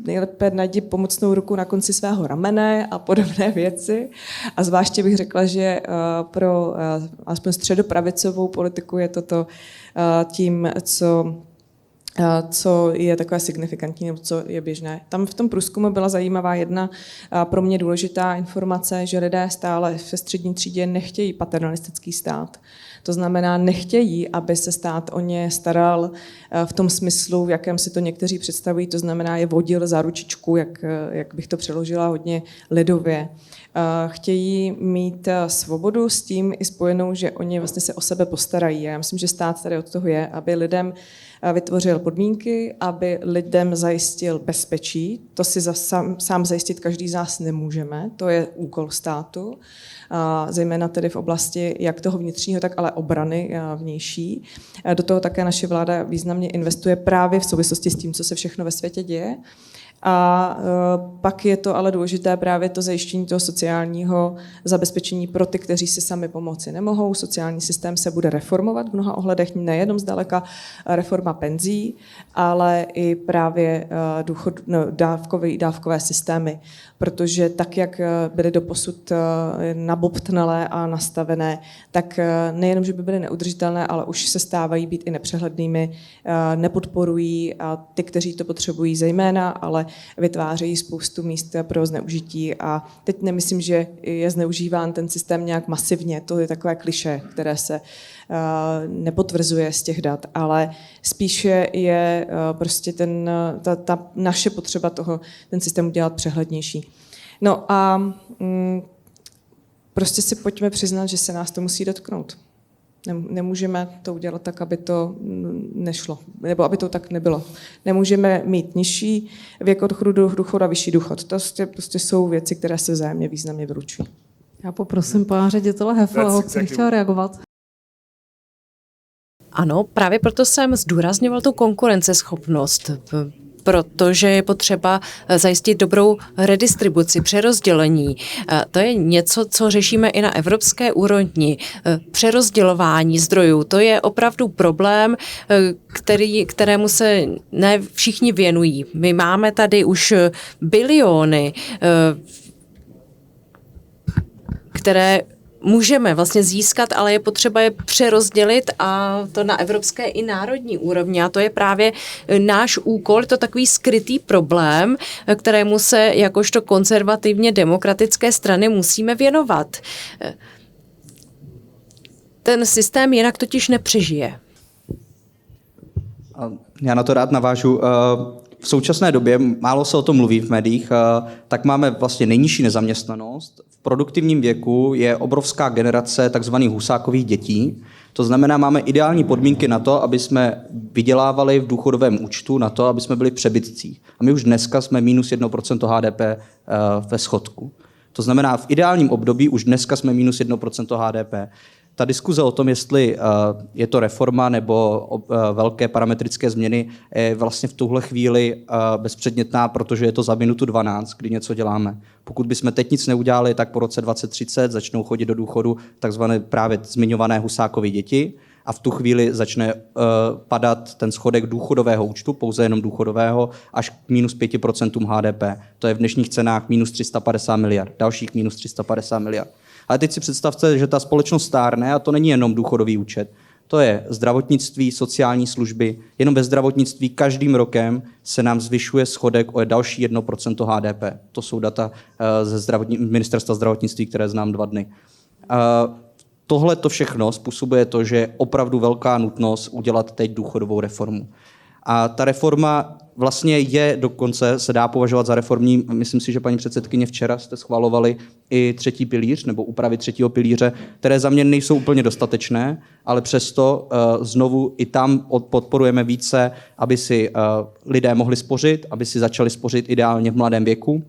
nejlépe najdi pomocnou ruku na konci svého ramene a podobné věci. A zvláště bych řekla, že pro aspoň středopravicovou politiku je toto tím, co je takové signifikantní nebo co je běžné. Tam v tom průzkumu byla zajímavá jedna pro mě důležitá informace, že lidé stále ve střední třídě nechtějí paternalistický stát. To znamená, nechtějí, aby se stát o ně staral v tom smyslu, v jakém si to někteří představují, to znamená, je vodil za ručičku, jak bych to přeložila hodně lidově. Chtějí mít svobodu s tím i spojenou, že oni vlastně se o sebe postarají. Já myslím, že stát tady od toho je, aby lidem vytvořil podmínky, aby lidem zajistil bezpečí. To si sám zajistit každý z nás nemůžeme, to je úkol státu, zejména tedy v oblasti jak toho vnitřního, tak ale obrany vnější. Do toho také naše vláda významně investuje právě v souvislosti s tím, co se všechno ve světě děje. A pak je to ale důležité právě to zajištění toho sociálního zabezpečení pro ty, kteří si sami pomoci nemohou. Sociální systém se bude reformovat v mnoha ohledech, nejenom zdaleka reforma penzí, ale i právě dávkové systémy. Protože tak, jak byly doposud nabobtnalé a nastavené, tak nejenom, že by byly neudržitelné, ale už se stávají být i nepřehlednými, nepodporují a ty, kteří to potřebují zejména, ale vytvářejí spoustu míst pro zneužití a teď nemyslím, že je zneužíván ten systém nějak masivně, to je takové klišé, které se nepotvrzuje z těch dat, ale spíše je prostě ta naše potřeba toho, ten systém udělat přehlednější. No a prostě si pojďme přiznat, že se nás to musí dotknout. Nemůžeme to udělat tak, aby to nešlo, nebo aby to tak nebylo. Nemůžeme mít nižší věk odchodu do důchodu a vyšší důchod. To prostě jsou věci, které se vzájemně významně vylučují. Já poprosím pana ředitele Hefeleho, který chtěl reagovat. Ano, právě proto jsem zdůrazňoval tu konkurenceschopnost, protože je potřeba zajistit dobrou redistribuci, přerozdělení. To je něco, co řešíme i na evropské úrovni. Přerozdělování zdrojů, to je opravdu problém, kterému se ne všichni věnují. My máme tady už biliony, které můžeme vlastně získat, ale je potřeba je přerozdělit a to na evropské i národní úrovni. A to je právě náš úkol, to takový skrytý problém, kterému se jakožto konzervativně demokratické strany musíme věnovat. Ten systém jinak totiž nepřežije. Já na to rád navážu. V současné době, málo se o tom mluví v médiích, tak máme vlastně nejnižší nezaměstnanost. V produktivním věku je obrovská generace takzvaných husákových dětí. To znamená, máme ideální podmínky na to, aby jsme vydělávali v důchodovém účtu, na to, aby jsme byli v přebytcích. A my už dneska jsme minus 1% HDP ve schodku. To znamená, v ideálním období už dneska jsme minus 1% HDP. Ta diskuze o tom, jestli je to reforma nebo velké parametrické změny, je vlastně v tuhle chvíli bezpředmětná, protože je to za minutu 12, kdy něco děláme. Pokud bychom teď nic neudělali, tak po roce 2030 začnou chodit do důchodu takzvané právě zmiňované Husákovy děti a v tu chvíli začne padat ten schodek důchodového účtu, pouze jenom důchodového, až k minus 5% HDP. To je v dnešních cenách minus 350 miliard, dalších minus 350 miliard. Ale teď si představte, že ta společnost stárne a to není jenom důchodový účet. To je zdravotnictví, sociální služby. Jenom ve zdravotnictví každým rokem se nám zvyšuje schodek o další 1% HDP. To jsou data ze ministerstva zdravotnictví, které znám 2 dny. Tohle to všechno způsobuje to, že je opravdu velká nutnost udělat teď důchodovou reformu. A ta reforma vlastně je dokonce, se dá považovat za reformní. Myslím si, že paní předsedkyně včera jste schvalovali i 3. pilíř nebo úpravy 3. pilíře, které za mě nejsou úplně dostatečné, ale přesto znovu i tam podporujeme více, aby si lidé mohli spořit, aby si začali spořit ideálně v mladém věku.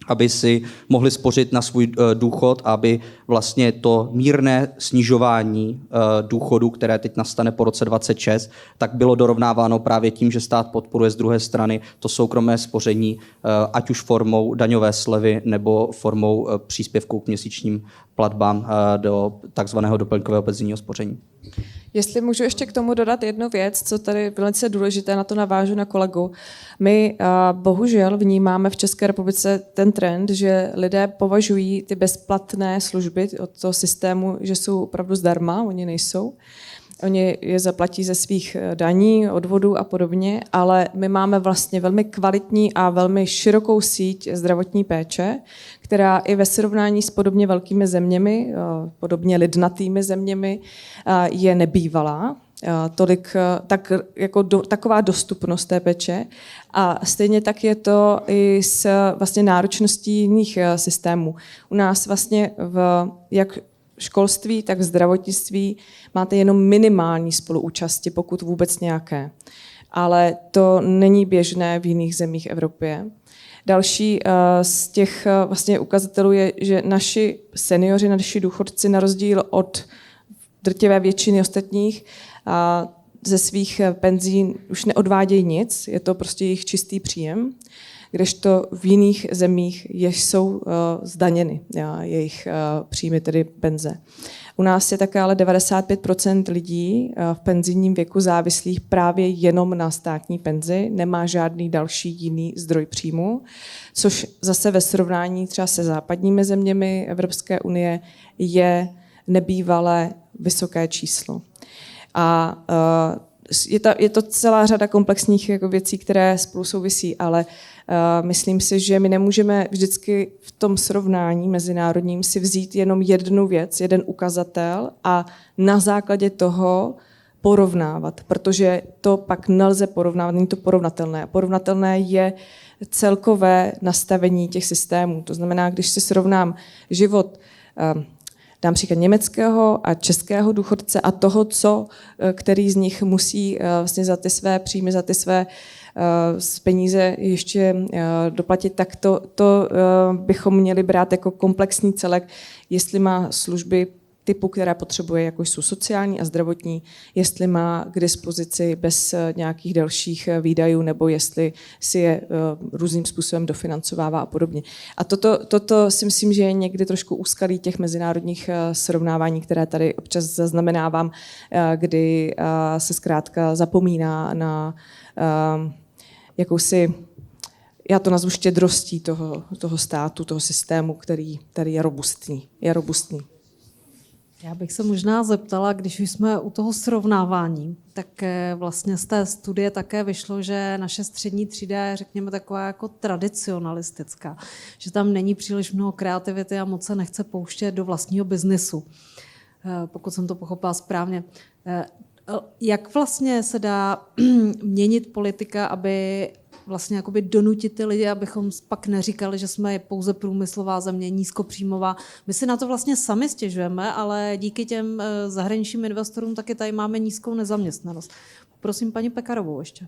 aby si mohli spořit na svůj důchod, aby vlastně to mírné snižování důchodu, které teď nastane po roce 26, tak bylo dorovnáváno právě tím, že stát podporuje z druhé strany to soukromé spoření, ať už formou daňové slevy nebo formou příspěvku k měsíčním platbám do takzvaného doplňkového penzijního spoření. Jestli můžu ještě k tomu dodat jednu věc, co tady je velice důležité, na to navážu na kolegu. My bohužel vnímáme v České republice ten trend, že lidé považují ty bezplatné služby od toho systému, že jsou opravdu zdarma, oni nejsou. Oni je zaplatí ze svých daní, odvodů a podobně, ale my máme vlastně velmi kvalitní a velmi širokou síť zdravotní péče, která i ve srovnání s podobně velkými zeměmi, podobně lidnatými zeměmi, je nebývalá. Taková dostupnost té péče. A stejně tak je to i s vlastně náročností jiných systémů. U nás vlastně jak školství, tak v zdravotnictví máte jenom minimální spoluúčasti, pokud vůbec nějaké. Ale to není běžné v jiných zemích Evropy. Další z těch vlastně ukazatelů je, že naši seniori, naši důchodci, na rozdíl od drtivé většiny ostatních, ze svých penzí už neodvádějí nic, je to prostě jejich čistý příjem, kdežto v jiných zemích jsou zdaněny jejich příjmy, tedy penze. U nás je také ale 95% lidí v penzijním věku závislých právě jenom na státní penzi, nemá žádný další jiný zdroj příjmu, což zase ve srovnání třeba se západními zeměmi Evropské unie je nebývalé vysoké číslo. A je to celá řada komplexních jako věcí, které spolu souvisí, ale myslím si, že my nemůžeme vždycky v tom srovnání mezinárodním si vzít jenom jednu věc, jeden ukazatel a na základě toho porovnávat, protože to pak nelze porovnávat, není to porovnatelné. Porovnatelné je celkové nastavení těch systémů. To znamená, když si srovnám život dám příklad německého a českého důchodce a toho, který z nich musí vlastně za ty své příjmy, za ty své peníze ještě doplatit, tak to bychom měli brát jako komplexní celek, jestli má služby typu, která potřebuje, jako jsou sociální a zdravotní, jestli má k dispozici bez nějakých dalších výdajů, nebo jestli si je různým způsobem dofinancovává a podobně. A toto si myslím, že je někdy trošku úskalí těch mezinárodních srovnávání, které tady občas zaznamenávám, kdy se zkrátka zapomíná na jakousi, já to nazvu štědrostí toho státu, toho systému, který je robustní. Já bych se možná zeptala, když už jsme u toho srovnávání, tak vlastně z té studie také vyšlo, že naše střední třída je, řekněme, taková jako tradicionalistická, že tam není příliš mnoho kreativity a moc se nechce pouštět do vlastního biznesu, pokud jsem to pochopila správně. Jak vlastně se dá měnit politika, aby vlastně jakoby donutit ty lidi, abychom pak neříkali, že jsme pouze průmyslová země, nízkopříjmová. My si na to vlastně sami stěžujeme, ale díky těm zahraničním investorům taky tady máme nízkou nezaměstnanost. Prosím paní Pekarovou ještě.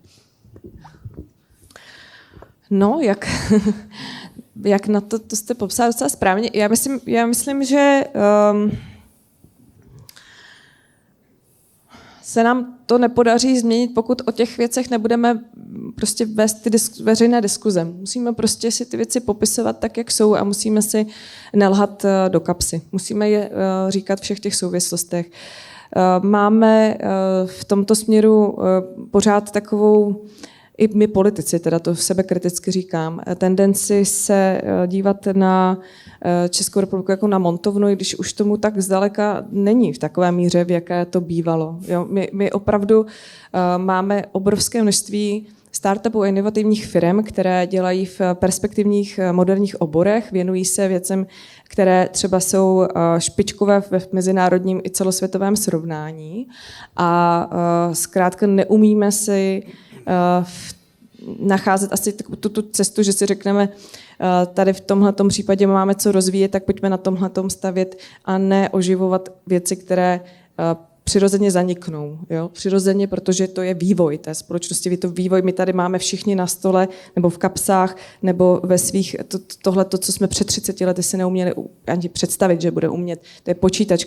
No, jak na to jste popsala docela správně. Já myslím, že se nám to nepodaří změnit, pokud o těch věcech nebudeme prostě vést ty veřejné diskuze. Musíme prostě si ty věci popisovat tak, jak jsou a musíme si nelhat do kapsy. Musíme je říkat všech těch souvislostech. Máme v tomto směru pořád takovou, i my politici, teda to sebe kriticky říkám, tendenci se dívat na Českou republiku jako na montovnu, i když už tomu tak zdaleka není v takové míře, v jaké to bývalo. Jo, my opravdu máme obrovské množství startupů a inovativních firm, které dělají v perspektivních moderních oborech, věnují se věcem, které třeba jsou špičkové v mezinárodním i celosvětovém srovnání a zkrátka neumíme si nacházet asi tu cestu, že si řekneme, tady v tomhletom případě máme co rozvíjet, tak pojďme na tomhletom stavět a ne oživovat věci, které přirozeně zaniknou. Jo? Přirozeně, protože to je vývoj té společnosti. To vývoj my tady máme všichni na stole, nebo v kapsách, nebo ve svých, tohle, co jsme před 30 lety si neuměli ani představit, že bude umět. To je počítač,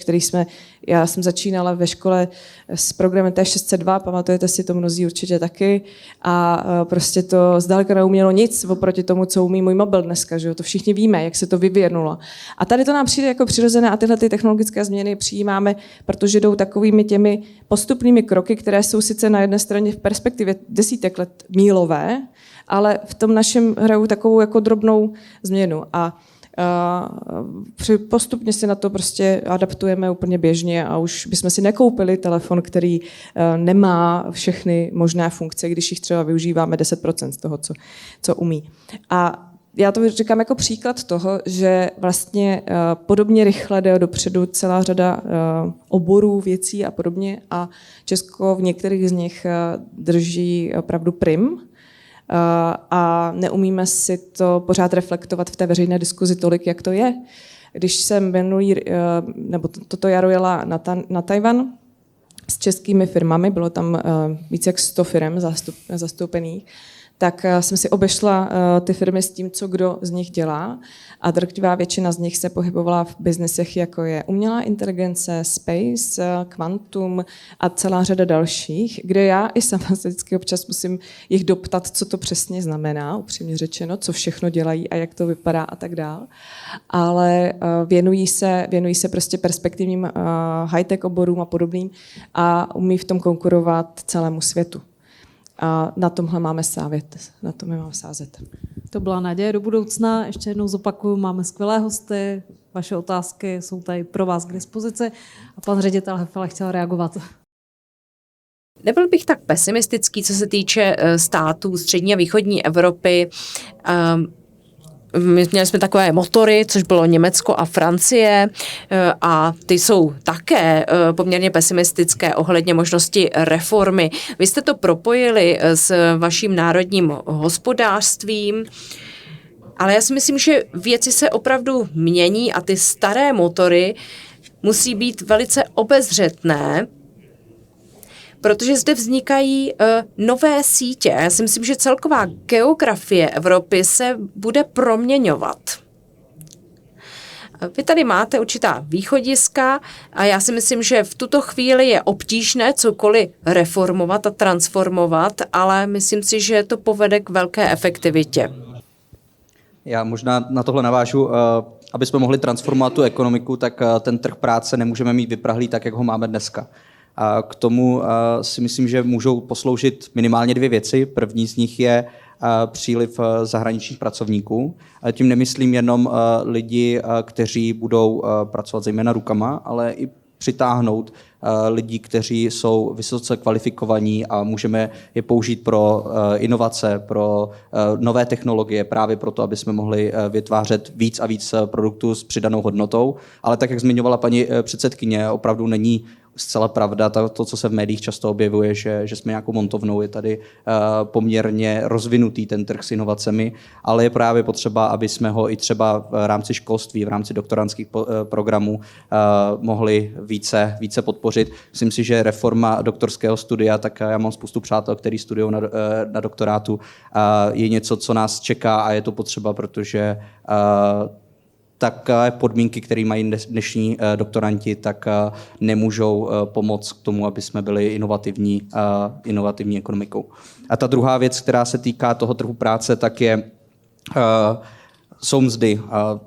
já jsem začínala ve škole s programem T602, pamatujete si to mnozí určitě taky, a prostě to zdaleka neumělo nic oproti tomu, co umí můj mobil dneska, že jo? To všichni víme, jak se to vyvinulo. A tady to nám přijde jako přirozené a tyhle ty technologické změny přijímáme, protože jdou takovými těmi postupnými kroky, které jsou sice na jedné straně v perspektivě desítek let mílové, ale v tom našem hrajou takovou jako drobnou změnu. A postupně si na to prostě adaptujeme úplně běžně a už bychom si nekoupili telefon, který nemá všechny možné funkce, když jich třeba využíváme 10% z toho, co umí. A já to říkám jako příklad toho, že vlastně podobně rychle jde dopředu celá řada oborů, věcí a podobně a Česko v některých z nich drží opravdu prim a neumíme si to pořád reflektovat v té veřejné diskuzi tolik, jak to je. Když jsem toto jaro jela na Tajvan s českými firmami, bylo tam více jak 100 firm zastoupených, tak jsem si obešla ty firmy s tím, co kdo z nich dělá a drtivá většina z nich se pohybovala v biznesech, jako je umělá inteligence, space, kvantum a celá řada dalších, kde já i sama se vždycky občas musím jich doptat, co to přesně znamená, upřímně řečeno, co všechno dělají a jak to vypadá a tak dál. Ale věnují se prostě perspektivním high-tech oborům a podobným a umí v tom konkurovat celému světu. A na tomhle máme sávět, na tom máme sázet. To byla naděje do budoucna. Ještě jednou zopakuju, máme skvělé hosty, vaše otázky jsou tady pro vás k dispozici a pan ředitel Hefele chtěl reagovat. Nebyl bych tak pesimistický, co se týče států střední a východní Evropy. Měli jsme takové motory, což bylo Německo a Francie a ty jsou také poměrně pesimistické ohledně možnosti reformy. Vy jste to propojili s vaším národním hospodářstvím, ale já si myslím, že věci se opravdu mění a ty staré motory musí být velice obezřetné, protože zde vznikají nové sítě. Já si myslím, že celková geografie Evropy se bude proměňovat. Vy tady máte určitá východiska a já si myslím, že v tuto chvíli je obtížné cokoliv reformovat a transformovat, ale myslím si, že to povede k velké efektivitě. Já možná na tohle navážu. Aby jsme mohli transformovat tu ekonomiku, tak ten trh práce nemůžeme mít vyprahlý tak, jak ho máme dneska. A k tomu si myslím, že můžou posloužit minimálně 2 věci. První z nich je příliv zahraničních pracovníků. Tím nemyslím jenom lidi, kteří budou pracovat zejména rukama, ale i přitáhnout lidí, kteří jsou vysoce kvalifikovaní a můžeme je použít pro inovace, pro nové technologie, právě proto, aby jsme mohli vytvářet víc a víc produktů s přidanou hodnotou. Ale tak, jak zmiňovala paní předsedkyně, opravdu není zcela pravda to, co se v médiích často objevuje, že jsme nějakou montovnou, je tady poměrně rozvinutý ten trh s inovacemi, ale je právě potřeba, aby jsme ho i třeba v rámci školství, v rámci doktorandských programů mohli více podpořit. Myslím si, že reforma doktorského studia, tak já mám spoustu přátel, kteří studují na doktorátu, je něco, co nás čeká a je to potřeba, protože takové podmínky, které mají dnešní doktoranti, tak nemůžou pomoct k tomu, aby jsme byli inovativní ekonomikou. A ta druhá věc, která se týká toho trhu práce, tak jsou mzdy.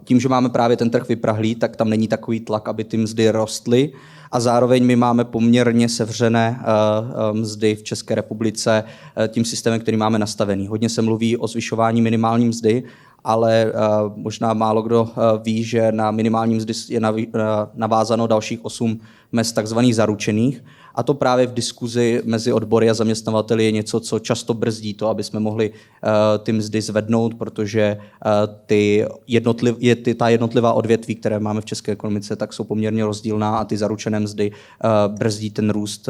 Tím, že máme právě ten trh vyprahlý, tak tam není takový tlak, aby ty mzdy rostly. A zároveň my máme poměrně sevřené mzdy v České republice tím systémem, který máme nastavený. Hodně se mluví o zvyšování minimální mzdy, ale možná málo kdo ví, že na minimální mzdy je navázáno dalších 8 mezd takzvaných zaručených. A to právě v diskuzi mezi odbory a zaměstnavateli je něco, co často brzdí to, aby jsme mohli ty mzdy zvednout, protože ta jednotlivá odvětví, které máme v české ekonomice, tak jsou poměrně rozdílná a ty zaručené mzdy brzdí ten růst.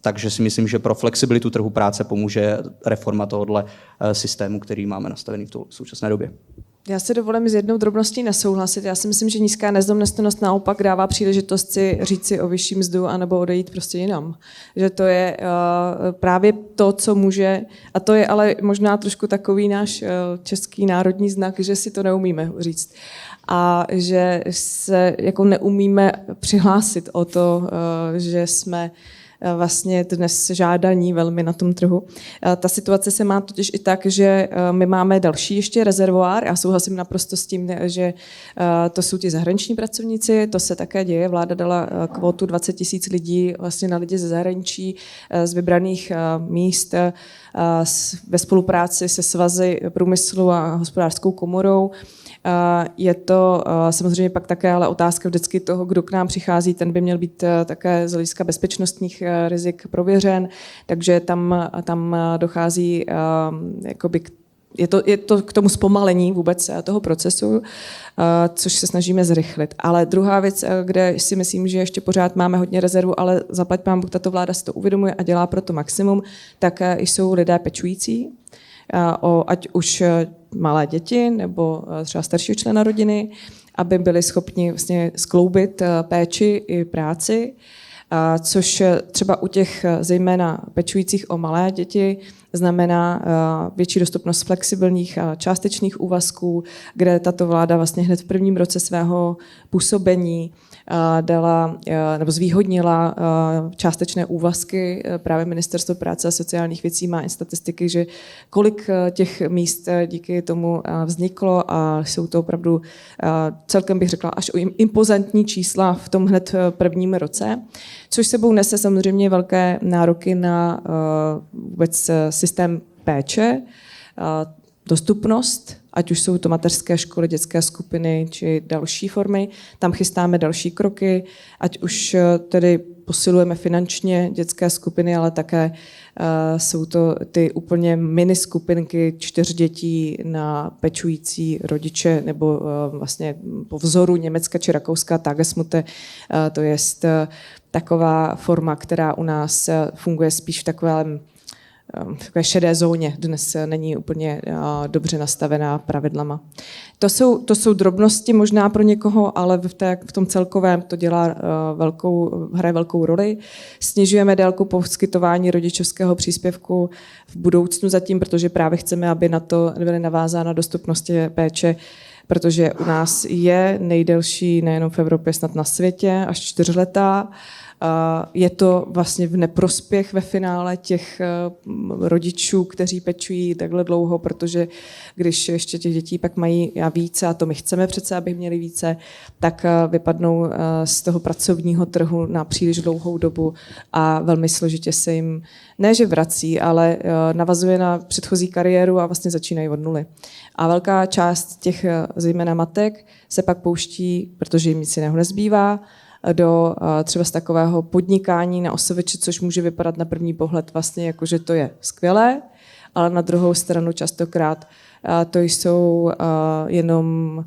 Takže si myslím, že pro flexibilitu trhu práce pomůže reforma tohoto systému, který máme nastavený v současné době. Já si dovolím s jednou drobností nesouhlasit. Já si myslím, že nízká nezaměstnanost naopak dává příležitost si říci o vyšší mzdu anebo odejít prostě jinam. Že to je právě to, co může, a to je ale možná trošku takový náš český národní znak, že si to neumíme říct. A že se jako neumíme přihlásit o to, že jsme vlastně dnes žádaní velmi na tom trhu. Ta situace se má totiž i tak, že my máme další ještě rezervoár. Já souhlasím naprosto s tím, že to jsou ti zahraniční pracovníci, to se také děje. Vláda dala kvotu 20 000 lidí vlastně na lidi ze zahraničí z vybraných míst ve spolupráci se svazy průmyslu a hospodářskou komorou. Je to samozřejmě pak také ale otázka vždycky toho, kdo k nám přichází, ten by měl být také z hlediska bezpečnostních rizik prověřen, takže tam dochází jakoby je to k tomu zpomalení vůbec toho procesu, což se snažíme zrychlit. Ale druhá věc, kde si myslím, že ještě pořád máme hodně rezervu, ale zaplať pán Bůh, tato vláda si to uvědomuje a dělá pro to maximum, tak jsou lidé pečující, ať už malé děti nebo třeba staršího člena rodiny, aby byli schopni vlastně skloubit péči i práci, což třeba u těch zejména pečujících o malé děti znamená větší dostupnost flexibilních a částečných úvazků, kde tato vláda vlastně hned v prvním roce svého působení dala nebo zvýhodnila částečné úvazky. Právě Ministerstvo práce a sociálních věcí má i statistiky, že kolik těch míst díky tomu vzniklo a jsou to opravdu celkem bych řekla až impozantní čísla v tom hned prvním roce, což sebou nese samozřejmě velké nároky na vůbec systém péče, dostupnost, ať už jsou to mateřské školy, dětské skupiny či další formy. Tam chystáme další kroky, ať už tedy posilujeme finančně dětské skupiny, ale také jsou to ty úplně mini skupinky 4 dětí na pečující rodiče nebo vlastně po vzoru Německa či Rakouska Tagesmutter, to je taková forma, která u nás funguje spíš v takové šedé zóně, dnes není úplně dobře nastavená pravidlama. To jsou drobnosti možná pro někoho, ale v tom celkovém to hraje velkou roli. Snižujeme délku poskytování rodičovského příspěvku v budoucnu zatím, protože právě chceme, aby na to byly navázána dostupnosti péče, protože u nás je nejdelší nejenom v Evropě, snad na světě, až 4letá. Je to vlastně v neprospěch ve finále těch rodičů, kteří pečují takhle dlouho, protože když ještě těch dětí pak mají více, a to my chceme přece, aby měli více, tak vypadnou z toho pracovního trhu na příliš dlouhou dobu a velmi složitě se jim ne, že vrací, ale navazuje na předchozí kariéru a vlastně začínají od nuly. A velká část těch zejména matek se pak pouští, protože jim nic jiného nezbývá, do třeba z takového podnikání na OSVČ, což může vypadat na první pohled vlastně jako, že to je skvělé, ale na druhou stranu častokrát to jsou jenom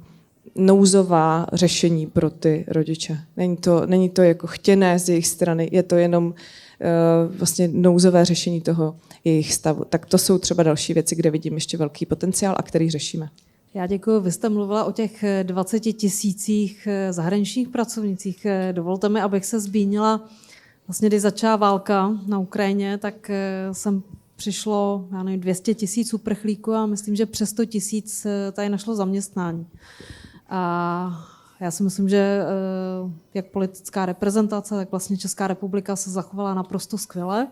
nouzová řešení pro ty rodiče. Není to jako chtěné z jejich strany, je to jenom vlastně nouzové řešení toho jejich stavu. Tak to jsou třeba další věci, kde vidím ještě velký potenciál a který řešíme. Já děkuji. Vy jste mluvila o těch 20 000 zahraničních pracovnicích. Dovolte mi, abych se zmínila, vlastně když začala válka na Ukrajině, tak sem přišlo 200 000 uprchlíků a myslím, že přes 100 000 tady našlo zaměstnání. A já si myslím, že jak politická reprezentace, tak vlastně Česká republika se zachovala naprosto skvěle.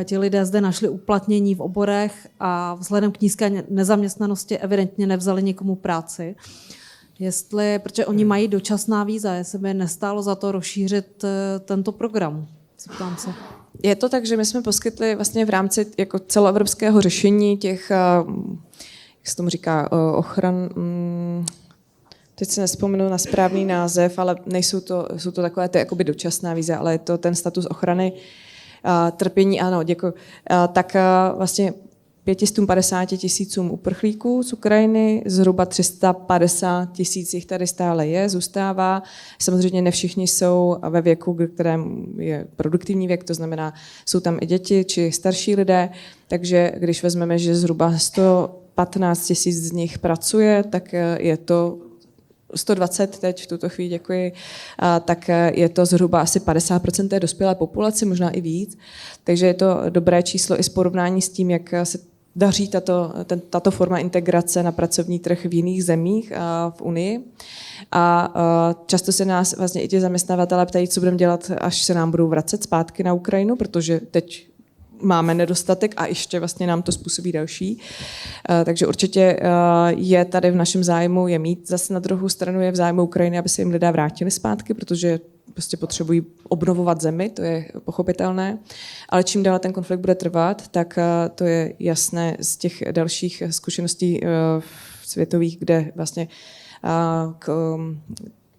Ti lidé zde našli uplatnění v oborech a vzhledem k nízké nezaměstnanosti evidentně nevzali nikomu práci. Protože oni mají dočasná víza, jestli by nestálo za to rozšířit tento program. Zeptám se. Je to tak, že my jsme poskytli vlastně v rámci jako celoevropského řešení těch, jak se tomu říká, teď si nespomenu na správný název, ale jsou to takové ty jakoby dočasná víza, ale je to ten status ochrany trpění, ano, děkuji. Tak vlastně 550 000 uprchlíků z Ukrajiny, zhruba 350 000 jich tady stále zůstává. Samozřejmě ne všichni jsou ve věku, kterém je produktivní věk, to znamená, jsou tam i děti či starší lidé, takže když vezmeme, že zhruba 100 15 000 z nich pracuje, tak je to 120 teď v tuto chvíli, děkuji, tak je to zhruba asi 50% té dospělé populace, možná i víc. Takže je to dobré číslo i s porovnání s tím, jak se daří tato forma integrace na pracovní trh v jiných zemích v Unii. A často se nás vlastně i ti zaměstnavatelé ptají, co budeme dělat, až se nám budou vracet zpátky na Ukrajinu, protože teď máme nedostatek a ještě vlastně nám to způsobí další. Takže určitě je tady v našem zájmu je mít, zase na druhou stranu je v zájmu Ukrajiny, aby se jim lidé vrátili zpátky, protože prostě potřebují obnovovat zemi, to je pochopitelné. Ale čím dále ten konflikt bude trvat, tak to je jasné z těch dalších zkušeností světových, kde vlastně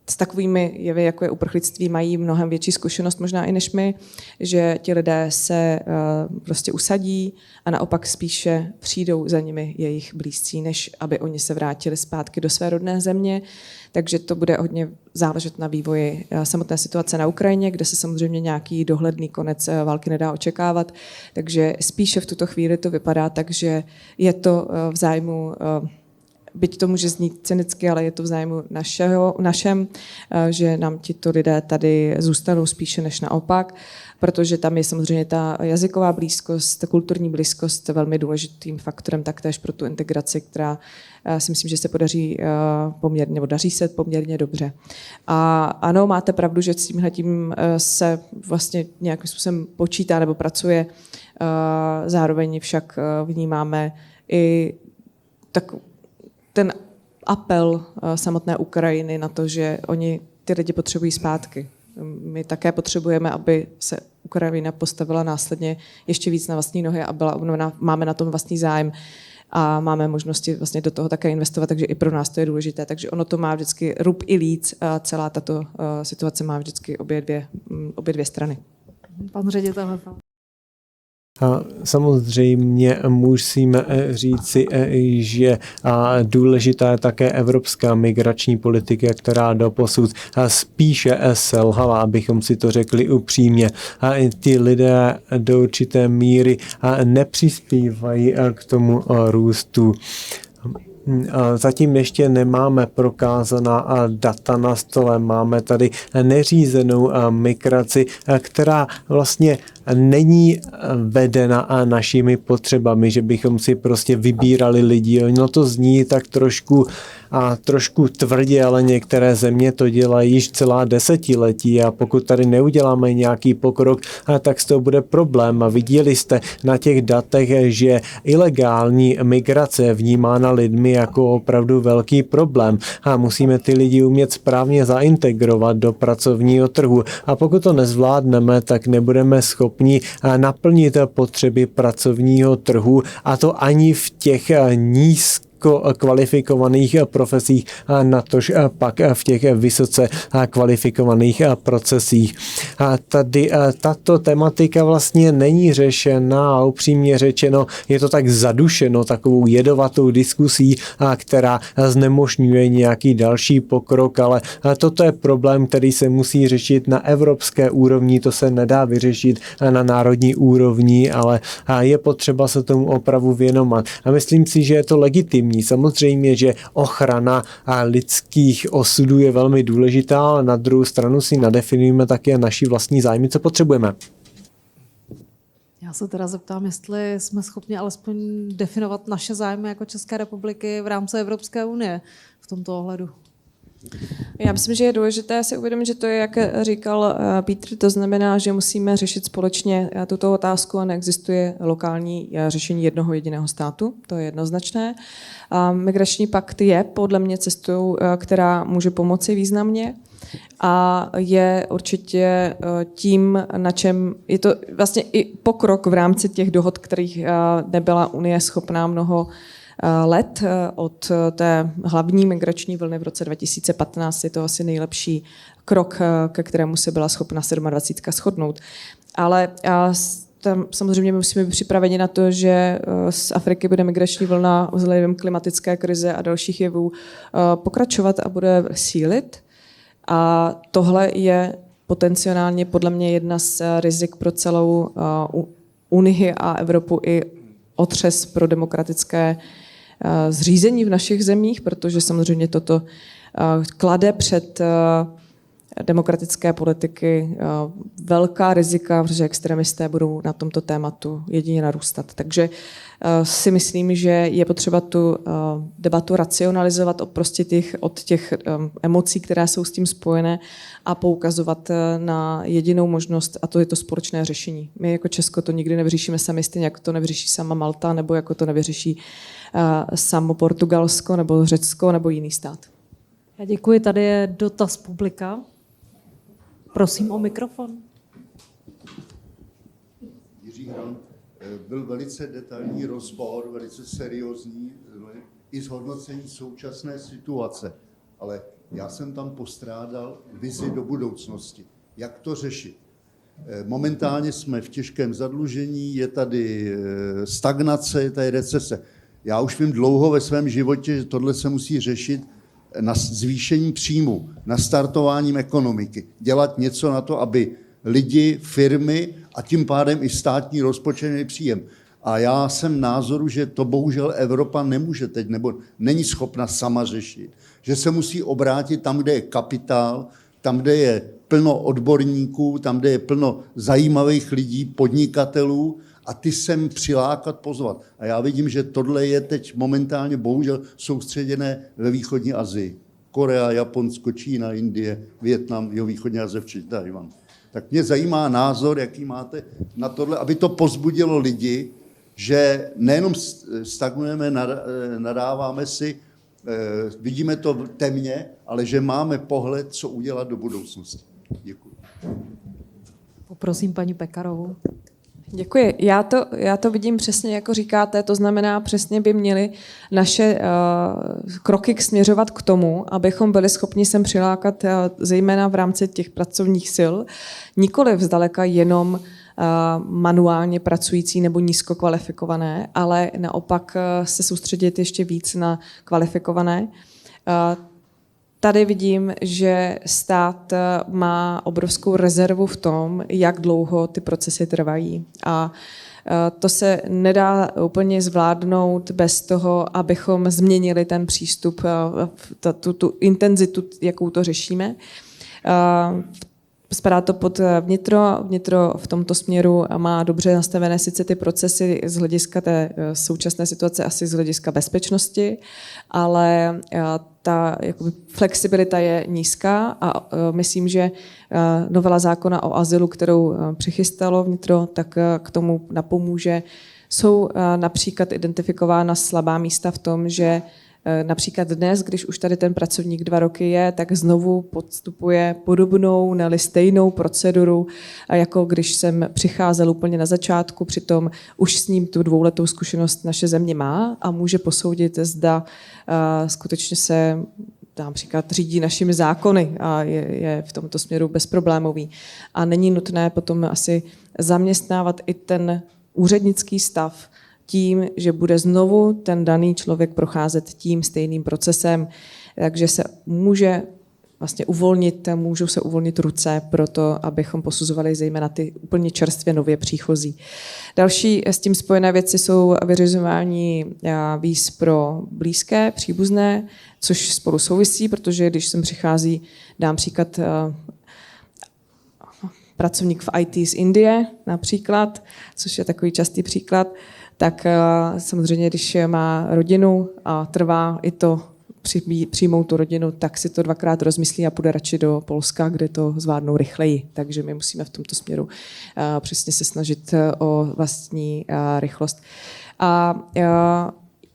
s takovými jevy, jako je uprchlictví, mají mnohem větší zkušenost možná i než my, že ti lidé se prostě usadí a naopak spíše přijdou za nimi jejich blízcí, než aby oni se vrátili zpátky do své rodné země. Takže to bude hodně záležet na vývoji samotné situace na Ukrajině, kde se samozřejmě nějaký dohledný konec války nedá očekávat. Takže spíše v tuto chvíli to vypadá tak, že je to v zájmu, byť to může znít cynicky, ale je to v zájmu našem, že nám tito lidé tady zůstanou spíše než naopak, protože tam je samozřejmě ta jazyková blízkost, ta kulturní blízkost velmi důležitým faktorem taktéž pro tu integraci, která si myslím, že se podaří poměrně, nebo daří se poměrně dobře. A ano, máte pravdu, že s tímhletím se vlastně nějakým způsobem počítá nebo pracuje, zároveň však vnímáme i ten apel samotné Ukrajiny na to, že oni ty lidi potřebují zpátky. My také potřebujeme, aby se Ukrajina postavila následně ještě víc na vlastní nohy a byla obnovena. Máme na tom vlastní zájem a máme možnosti vlastně do toho také investovat, takže i pro nás to je důležité. Takže ono to má vždycky rub i líc a celá tato situace má vždycky obě dvě strany. Pan ředitel. A samozřejmě musíme říci, že důležitá je také evropská migrační politika, která doposud spíše selhala, abychom si to řekli upřímně. A ty lidé do určité míry nepřispívají k tomu růstu. Zatím ještě nemáme prokázaná data na stole. Máme tady neřízenou migraci, která vlastně není vedena našimi potřebami, že bychom si prostě vybírali lidi. No to zní tak trošku tvrdě, ale některé země to dělají již celá desetiletí a pokud tady neuděláme nějaký pokrok, tak z toho bude problém. A viděli jste na těch datech, že ilegální migrace je vnímána lidmi jako opravdu velký problém a musíme ty lidi umět správně zaintegrovat do pracovního trhu. A pokud to nezvládneme, tak nebudeme schopni naplnit potřeby pracovního trhu, a to ani v těch kvalifikovaných profesích, natož pak v těch vysoce kvalifikovaných procesích. Tady tato tematika vlastně není řešena a upřímně řečeno je to tak zadušeno takovou jedovatou diskusí, která znemožňuje nějaký další pokrok, ale toto je problém, který se musí řešit na evropské úrovni, to se nedá vyřešit na národní úrovni, ale je potřeba se tomu opravdu věnovat. A myslím si, že je to legitimní. Samozřejmě, že ochrana lidských osudů je velmi důležitá, ale na druhou stranu si nadefinujeme také naši vlastní zájmy, co potřebujeme. Já se teda zeptám, jestli jsme schopni alespoň definovat naše zájmy jako České republiky v rámci Evropské unie v tomto ohledu. Já myslím, že je důležité si uvědomit, že to je, jak říkal Petr, to znamená, že musíme řešit společně tuto otázku a neexistuje lokální řešení jednoho jediného státu, to je jednoznačné. Migrační pakt je podle mě cestou, která může pomoci významně a je určitě tím, na čem je to vlastně i pokrok v rámci těch dohod, kterých nebyla Unie schopná mnoho let od té hlavní migrační vlny v roce 2015. Je to asi nejlepší krok, ke kterému se byla schopna 27 shodnout. Ale tam samozřejmě musíme být připraveni na to, že z Afriky bude migrační vlna vzhledem klimatické krize a dalších jevů pokračovat a bude sílit. A tohle je potenciálně podle mě jedna z rizik pro celou Unii a Evropu i otřes pro demokratické zřízení v našich zemích, protože samozřejmě toto klade před demokratické politiky velká rizika, protože extremisté budou na tomto tématu jedině narůstat. Takže si myslím, že je potřeba tu debatu racionalizovat od těch emocí, které jsou s tím spojené, a poukazovat na jedinou možnost, a to je to společné řešení. My jako Česko to nikdy nevyřešíme sami, stejně jako to nevyřeší sama Malta, nebo jako to nevyřeší samo Portugalsko, nebo Řecko, nebo jiný stát. Já děkuji, tady je dotaz publika. Prosím o mikrofon. Jiří Hran, byl velice detailní rozbor, velice seriózní, i zhodnocení současné situace, ale já jsem tam postrádal vizi do budoucnosti. Jak to řešit? Momentálně jsme v těžkém zadlužení, je tady stagnace, je tady recese. Já už vím dlouho ve svém životě, že tohle se musí řešit na zvýšení příjmu, nastartováním ekonomiky. Dělat něco na to, aby lidi, firmy a tím pádem i státní rozpočet měli příjem. A já jsem názoru, že to bohužel Evropa nemůže teď, nebo není schopna sama řešit. Že se musí obrátit tam, kde je kapitál, tam, kde je plno odborníků, tam, kde je plno zajímavých lidí, podnikatelů, a ty sem přilákat, pozvat. A já vidím, že tohle je teď momentálně bohužel soustředěné ve východní Asii. Korea, Japonsko, Čína, Indie, Vietnam, východní Asie, včetně Tajvan. Tak mě zajímá názor, jaký máte na tohle, aby to povzbudilo lidi, že nejenom stagnujeme, nadáváme si, vidíme to temně, ale že máme pohled, co udělat do budoucnosti. Děkuji. Poprosím paní Pekarovou. Děkuji. Já to vidím přesně, jako říkáte, to znamená, přesně by měly naše kroky směřovat k tomu, abychom byli schopni sem přilákat zejména v rámci těch pracovních sil, nikoli zdaleka jenom manuálně pracující nebo nízkokvalifikované, ale naopak se soustředit ještě víc na kvalifikované. Tady vidím, že stát má obrovskou rezervu v tom, jak dlouho ty procesy trvají. A to se nedá úplně zvládnout bez toho, abychom změnili ten přístup, tu intenzitu, jakou to řešíme. Spadá to pod vnitro. Vnitro v tomto směru má dobře nastavené sice ty procesy z hlediska té současné situace, asi z hlediska bezpečnosti, ale ta jakoby flexibilita je nízká a myslím, že novela zákona o azylu, kterou přichystalo vnitro, tak k tomu napomůže. Jsou například identifikována slabá místa v tom, že například dnes, když už tady ten pracovník 2 roky je, tak znovu podstupuje podobnou, ne-li stejnou proceduru, jako když jsem přicházel úplně na začátku, přitom už s ním tu 2letou zkušenost naše země má a může posoudit, zda skutečně se například řídí našimi zákony a je v tomto směru bezproblémový. A není nutné potom asi zaměstnávat i ten úřednický stav tím, že bude znovu ten daný člověk procházet tím stejným procesem, takže se může vlastně můžou se uvolnit ruce pro to, abychom posuzovali zejména ty úplně čerstvě nově příchozí. Další s tím spojené věci jsou vyřizování víz pro blízké, příbuzné, což spolu souvisí, protože když sem přichází, dám příklad, pracovník v IT z Indie například, což je takový častý příklad, tak samozřejmě, když má rodinu a trvá i to přijmout tu rodinu, tak si to 2krát rozmyslí a půjde radši do Polska, kde to zvládnou rychleji. Takže my musíme v tomto směru přesně se snažit o vlastní rychlost. A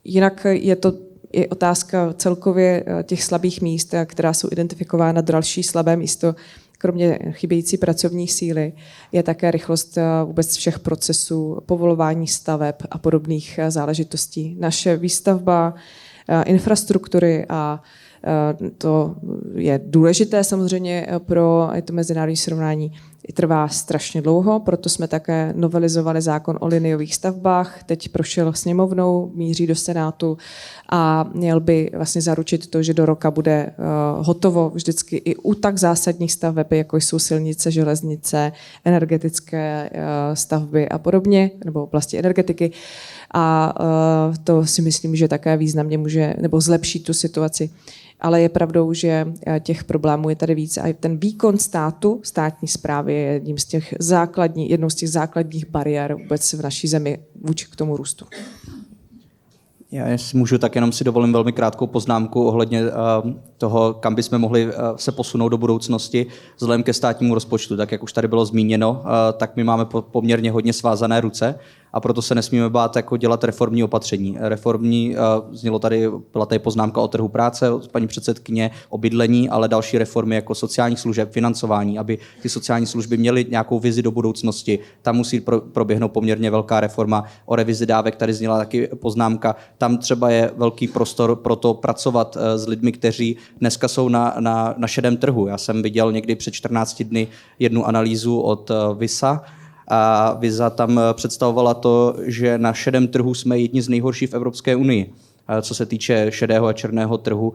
jinak je to i otázka celkově těch slabých míst, která jsou identifikována. Další slabé místo, kromě chybějící pracovní síly, je také rychlost vůbec všech procesů, povolování staveb a podobných záležitostí. Naše výstavba infrastruktury a to je důležité samozřejmě pro to mezinárodní srovnání, trvá strašně dlouho, proto jsme také novelizovali zákon o liniových stavbách, teď prošel sněmovnou, míří do Senátu a měl by vlastně zaručit to, že do roka bude hotovo vždycky i u tak zásadních staveb, jako jsou silnice, železnice, energetické stavby a podobně, nebo oblasti energetiky. A to si myslím, že také významně může, nebo zlepší tu situaci. Ale je pravdou, že těch problémů je tady víc a ten výkon státu, státní správy je jednou z těch základních bariér vůbec v naší zemi vůči k tomu růstu. Já jestli můžu, tak jenom si dovolím velmi krátkou poznámku ohledně toho, kam bychom mohli se posunout do budoucnosti vzhledem ke státnímu rozpočtu. Tak jak už tady bylo zmíněno, tak my máme poměrně hodně svázané ruce a proto se nesmíme bát jako dělat reformní opatření. Byla tady poznámka o trhu práce od paní předsedkyně, o bydlení, ale další reformy jako sociálních služeb, financování, aby ty sociální služby měly nějakou vizi do budoucnosti. Tam musí proběhnout poměrně velká reforma. O revizi dávek tady zněla taky poznámka. Tam třeba je velký prostor pro to pracovat s lidmi, kteří dneska jsou na šedém trhu. Já jsem viděl někdy před 14 dny jednu analýzu od Visa, a Visa tam představovala to, že na šedém trhu jsme jedni z nejhorších v Evropské unii, co se týče šedého a černého trhu.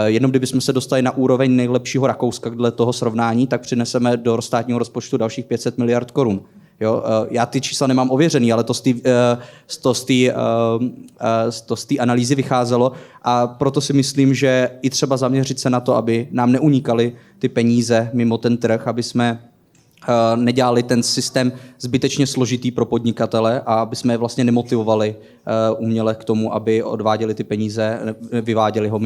Jenom kdybychom se dostali na úroveň nejlepšího Rakouska dle toho srovnání, tak přineseme do státního rozpočtu dalších 500 miliard korun. Jo, já ty čísla nemám ověřený, ale to z té analýzy vycházelo a proto si myslím, že i třeba zaměřit se na to, aby nám neunikaly ty peníze mimo ten trh, aby jsme nedělali ten systém zbytečně složitý pro podnikatele a aby jsme je vlastně nemotivovali uměle k tomu, aby odváděli ty peníze, vyváděli ho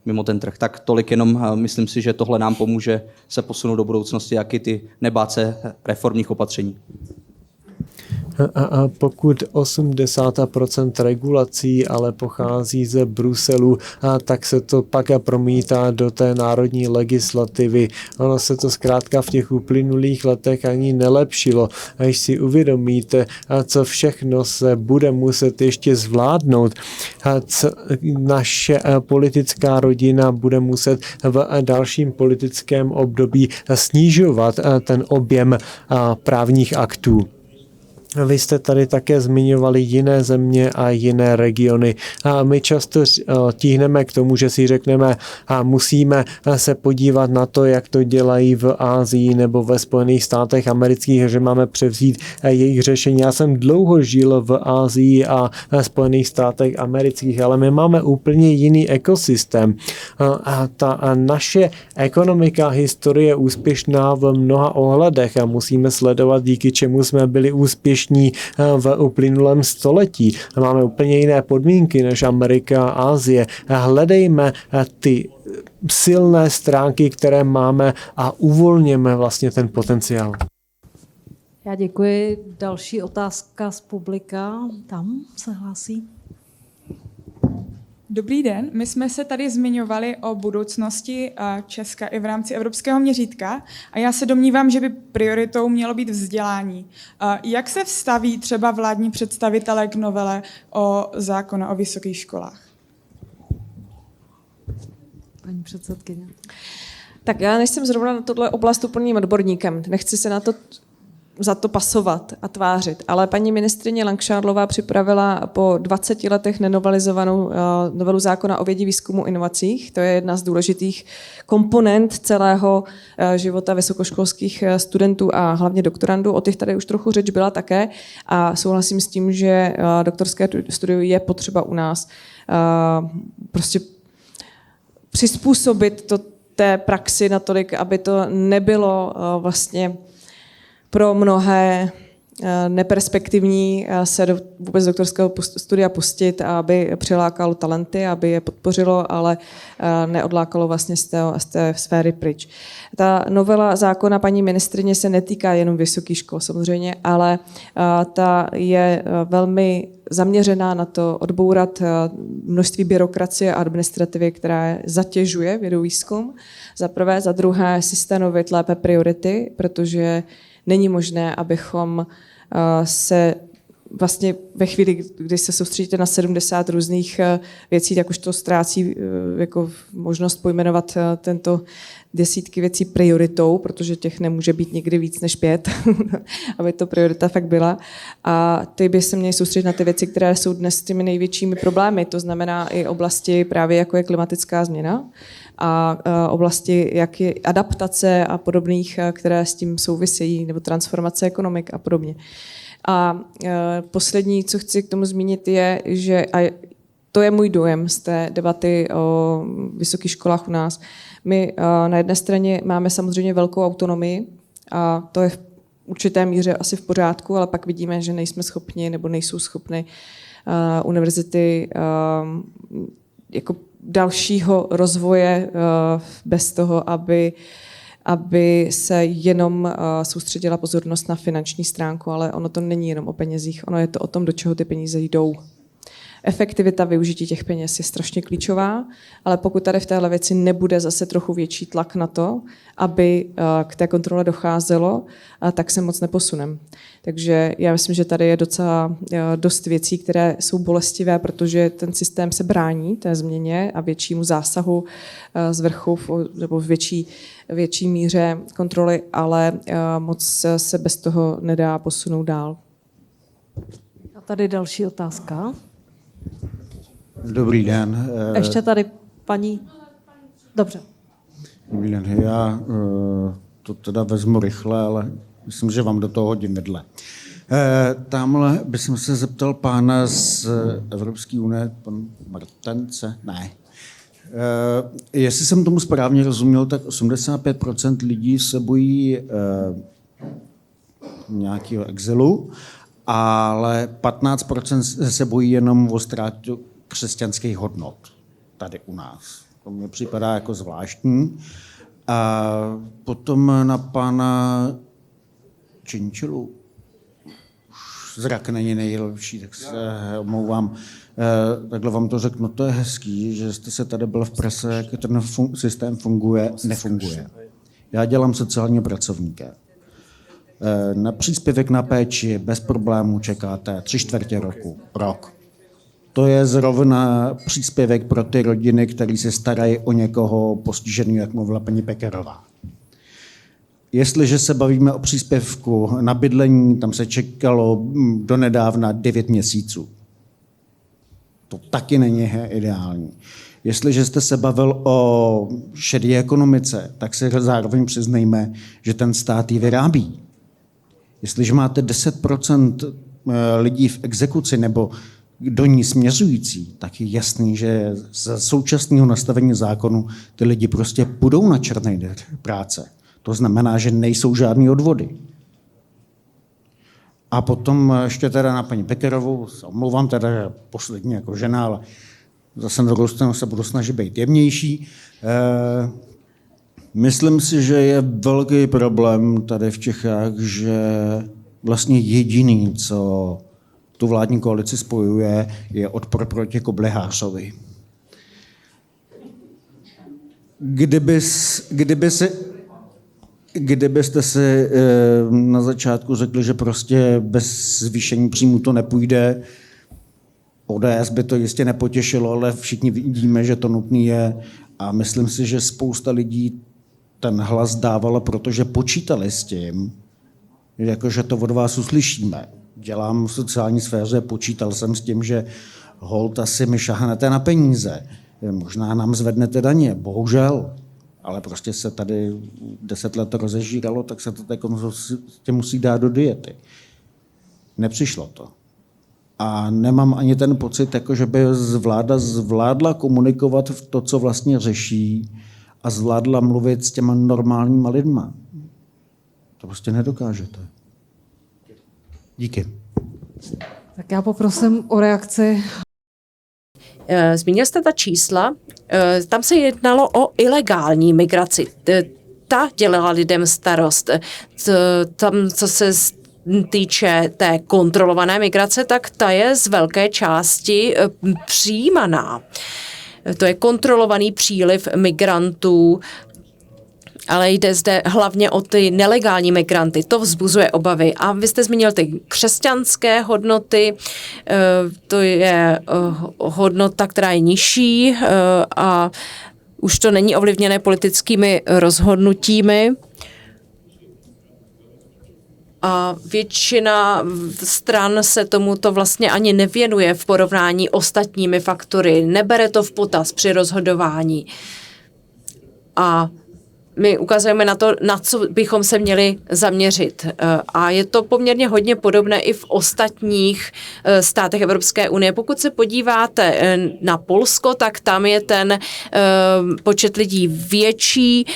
mimo ten trh. Tak tolik jenom, myslím si, že tohle nám pomůže se posunout do budoucnosti, jak i ty nebát se reformních opatření. A pokud 80% regulací ale pochází ze Bruselu, tak se to pak promítá do té národní legislativy. Ono se to zkrátka v těch uplynulých letech ani nelepšilo. A když si uvědomíte, co všechno se bude muset ještě zvládnout, co naše politická rodina bude muset v dalším politickém období snižovat ten objem právních aktů. Vy jste tady také zmiňovali jiné země a jiné regiony. A my často tíhneme k tomu, že si řekneme, a musíme se podívat na to, jak to dělají v Asii nebo ve Spojených státech amerických, že máme převzít jejich řešení. Já jsem dlouho žil v Asii a Spojených státech amerických, ale my máme úplně jiný ekosystém. A ta naše ekonomika, historie je úspěšná v mnoha ohledech a musíme sledovat, díky čemu jsme byli úspěšní v uplynulém století. Máme úplně jiné podmínky než Amerika a Asie. Hledejme ty silné stránky, které máme a uvolněme vlastně ten potenciál. Já děkuji. Další otázka z publika. Tam se hlásí. Dobrý den, my jsme se tady zmiňovali o budoucnosti Česka i v rámci evropského měřítka a já se domnívám, že by prioritou mělo být vzdělání. Jak se vstaví třeba vládní představitelé k novele o zákona o vysokých školách? Paní předsedkyně. Tak já nejsem zrovna na tohle oblast úplným odborníkem. Nechci se za to pasovat a tvářit. Ale paní ministryně Langšádlová připravila po 20 letech nenovelizovanou novelu zákona o vědě, výzkumu, inovacích. To je jedna z důležitých komponent celého života vysokoškolských studentů a hlavně doktorandů. O těch tady už trochu řeč byla také a souhlasím s tím, že doktorské studium je potřeba u nás prostě přizpůsobit to té praxi natolik, aby to nebylo vlastně pro mnohé neperspektivní se vůbec doktorského studia pustit a aby přilákalo talenty, aby je podpořilo, ale neodlákalo vlastně z té sféry pryč. Ta novela zákona paní ministryně se netýká jenom vysokých škol samozřejmě, ale ta je velmi zaměřená na to odbourat množství byrokracie a administrativy, která zatěžuje vědu výzkum. Za prvé, za druhé si stanovit lépe priority, protože není možné, abychom se vlastně ve chvíli, kdy se soustředíte na 70 různých věcí, tak už to ztrácí jako možnost pojmenovat tento desítky věcí prioritou, protože těch nemůže být nikdy víc než 5, aby to priorita fakt byla. A ty by se měly soustředit na ty věci, které jsou dnes těmi největšími problémy. To znamená i oblasti právě jako je klimatická změna a oblasti, jak je adaptace a podobných, které s tím souvisejí, nebo transformace ekonomik a podobně. A poslední, co chci k tomu zmínit, je, že a to je můj dojem z té debaty o vysokých školách u nás. My na jedné straně máme samozřejmě velkou autonomii a to je v určité míře asi v pořádku, ale pak vidíme, že nejsme schopni nebo nejsou schopny univerzity jako dalšího rozvoje bez toho, aby se jenom soustředila pozornost na finanční stránku, ale ono to není jenom o penězích, ono je to o tom, do čeho ty peníze jdou. Efektivita využití těch peněz je strašně klíčová, ale pokud tady v téhle věci nebude zase trochu větší tlak na to, aby k té kontrole docházelo, tak se moc neposunem. Takže já myslím, že tady je docela dost věcí, které jsou bolestivé, protože ten systém se brání té změně a většímu zásahu z vrchu nebo v větší míře kontroly, ale moc se bez toho nedá posunout dál. A tady další otázka. Dobrý den. Ještě tady paní... Dobře. Dobrý den. Já to teda vezmu rychle, ale myslím, že vám do toho hodím vedle. Tamhle bych se zeptal pána z Evropské unie, pan Martence? Ne. Jestli jsem tomu správně rozuměl, tak 85% lidí se bojí nějakého exilu, ale 15% se bojí jenom o ztrátu křesťanských hodnot tady u nás. To mně připadá jako zvláštní. A potom na pana Činčilu. Zrak není nejlepší, tak se omlouvám. Takhle vám to řeknu, to je hezký, že jste se tady byl v prese, jak ten systém funguje, nefunguje. Já dělám sociálního pracovníka. Na příspěvek na péči bez problémů čekáte 3/4 roku, rok. To je zrovna příspěvek pro ty rodiny, které se starají o někoho postiženého, jak mluvila paní Pekarová. Jestliže se bavíme o příspěvku na bydlení, tam se čekalo donedávna 9 měsíců. To taky není ideální. Jestliže jste se bavil o šedé ekonomice, tak se zároveň přiznejme, že ten stát ji vyrábí. Jestliže máte 10% lidí v exekuci nebo do ní směřující, tak je jasný, že za současného nastavení zákonu ty lidi prostě půjdou na černé práce. To znamená, že nejsou žádný odvody. A potom ještě teda na paní Pekerovou, omlouvám teda poslední jako žena, ale zase na druhou stranu se budu snažit být jemnější. Myslím si, že je velký problém tady v Čechách, že vlastně jediný, co tu vládní koalici spojuje, je odpor proti Koblehářovi. Kdybyste si na začátku řekli, že prostě bez zvýšení příjmu to nepůjde, ODS by to jistě nepotěšilo, ale všichni vidíme, že to nutný je a myslím si, že spousta lidí ten hlas dávala, protože počítali s tím, jakože to od vás uslyšíme. Dělám v sociální sféře, počítal jsem s tím, že holt asi mi šahnete na peníze. Možná nám zvednete daně, bohužel. Ale prostě se tady 10 let rozežíralo, tak se to teď musí dát do diety. Nepřišlo to. A nemám ani ten pocit, jako že by vláda zvládla komunikovat v to, co vlastně řeší a zvládla mluvit s těma normálníma lidma. To prostě nedokážete. Díky. Tak já poprosím o reakci. Zmínil jste ta čísla, tam se jednalo o ilegální migraci. Ta dělala lidem starost. Tam, co se týče té kontrolované migrace, tak ta je z velké části přijímaná. To je kontrolovaný příliv migrantů ale jde zde hlavně o ty nelegální migranty. To vzbuzuje obavy. A vy jste zmínil ty křesťanské hodnoty, to je hodnota, která je nižší a už to není ovlivněné politickými rozhodnutími. A většina stran se tomuto vlastně ani nevěnuje v porovnání ostatními faktory, nebere to v potaz při rozhodování. A my ukazujeme na to, na co bychom se měli zaměřit. A je to poměrně hodně podobné i v ostatních státech Evropské unie. Pokud se podíváte na Polsko, tak tam je ten počet lidí větší,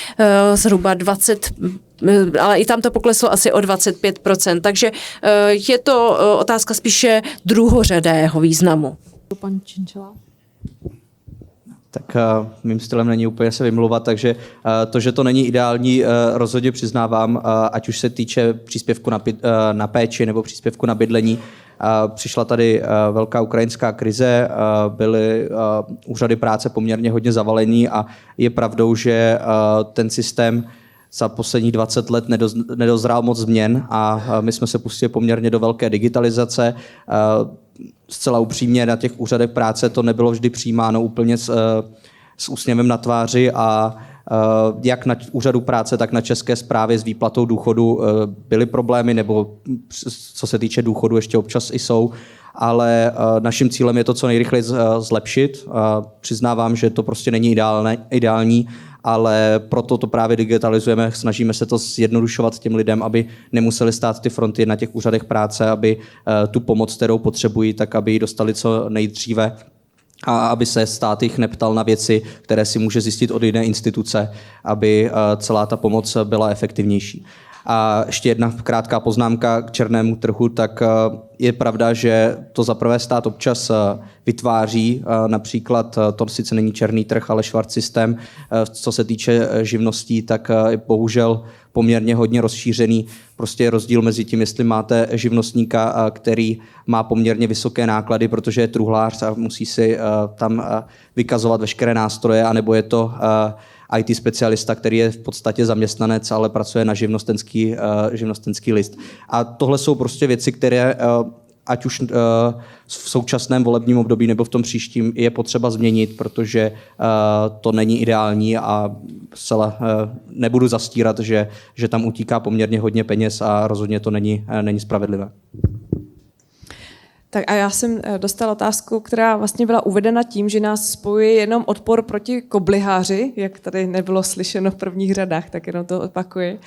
zhruba 20, ale i tam to pokleslo asi o 25%. Takže je to otázka spíše druhořadého významu. Pan Cieńciała. Tak mým stylem není úplně se vymlouvat, takže to, že to není ideální, rozhodně přiznávám, ať už se týče příspěvku na péči nebo příspěvku na bydlení. Přišla tady velká ukrajinská krize, byly úřady práce poměrně hodně zavalený a je pravdou, že ten systém za posledních 20 let nedozrál moc změn a my jsme se pustili poměrně do velké digitalizace. Zcela upřímně na těch úřadech práce to nebylo vždy přijímáno úplně s úsměvem na tváři a jak na úřadu práce, tak na České správě s výplatou důchodu byly problémy, nebo co se týče důchodu ještě občas i jsou, ale naším cílem je to co nejrychleji zlepšit. Přiznávám, že to prostě není ideální, ale proto to právě digitalizujeme, snažíme se to zjednodušovat těm lidem, aby nemuseli stát ty fronty na těch úřadech práce, aby tu pomoc, kterou potřebují, tak aby ji dostali co nejdříve a aby se stát jich neptal na věci, které si může zjistit od jiné instituce, aby celá ta pomoc byla efektivnější. A ještě jedna krátká poznámka k černému trhu, tak je pravda, že to zaprvé stát občas vytváří, například to sice není černý trh, ale švart systém, co se týče živností, tak je bohužel poměrně hodně rozšířený. Prostě je rozdíl mezi tím, jestli máte živnostníka, který má poměrně vysoké náklady, protože je truhlář a musí si tam vykazovat veškeré nástroje, anebo je to IT specialista, který je v podstatě zaměstnanec, ale pracuje na živnostenský list. A tohle jsou prostě věci, které ať už v současném volebním období nebo v tom příštím je potřeba změnit, protože to není ideální a zcela nebudu zastírat, že tam utíká poměrně hodně peněz a rozhodně to není spravedlivé. Tak a já jsem dostala otázku, která vlastně byla uvedena tím, že nás spojuje jenom odpor proti kobliháři, jak tady nebylo slyšeno v prvních řadách, tak jenom to opakuji.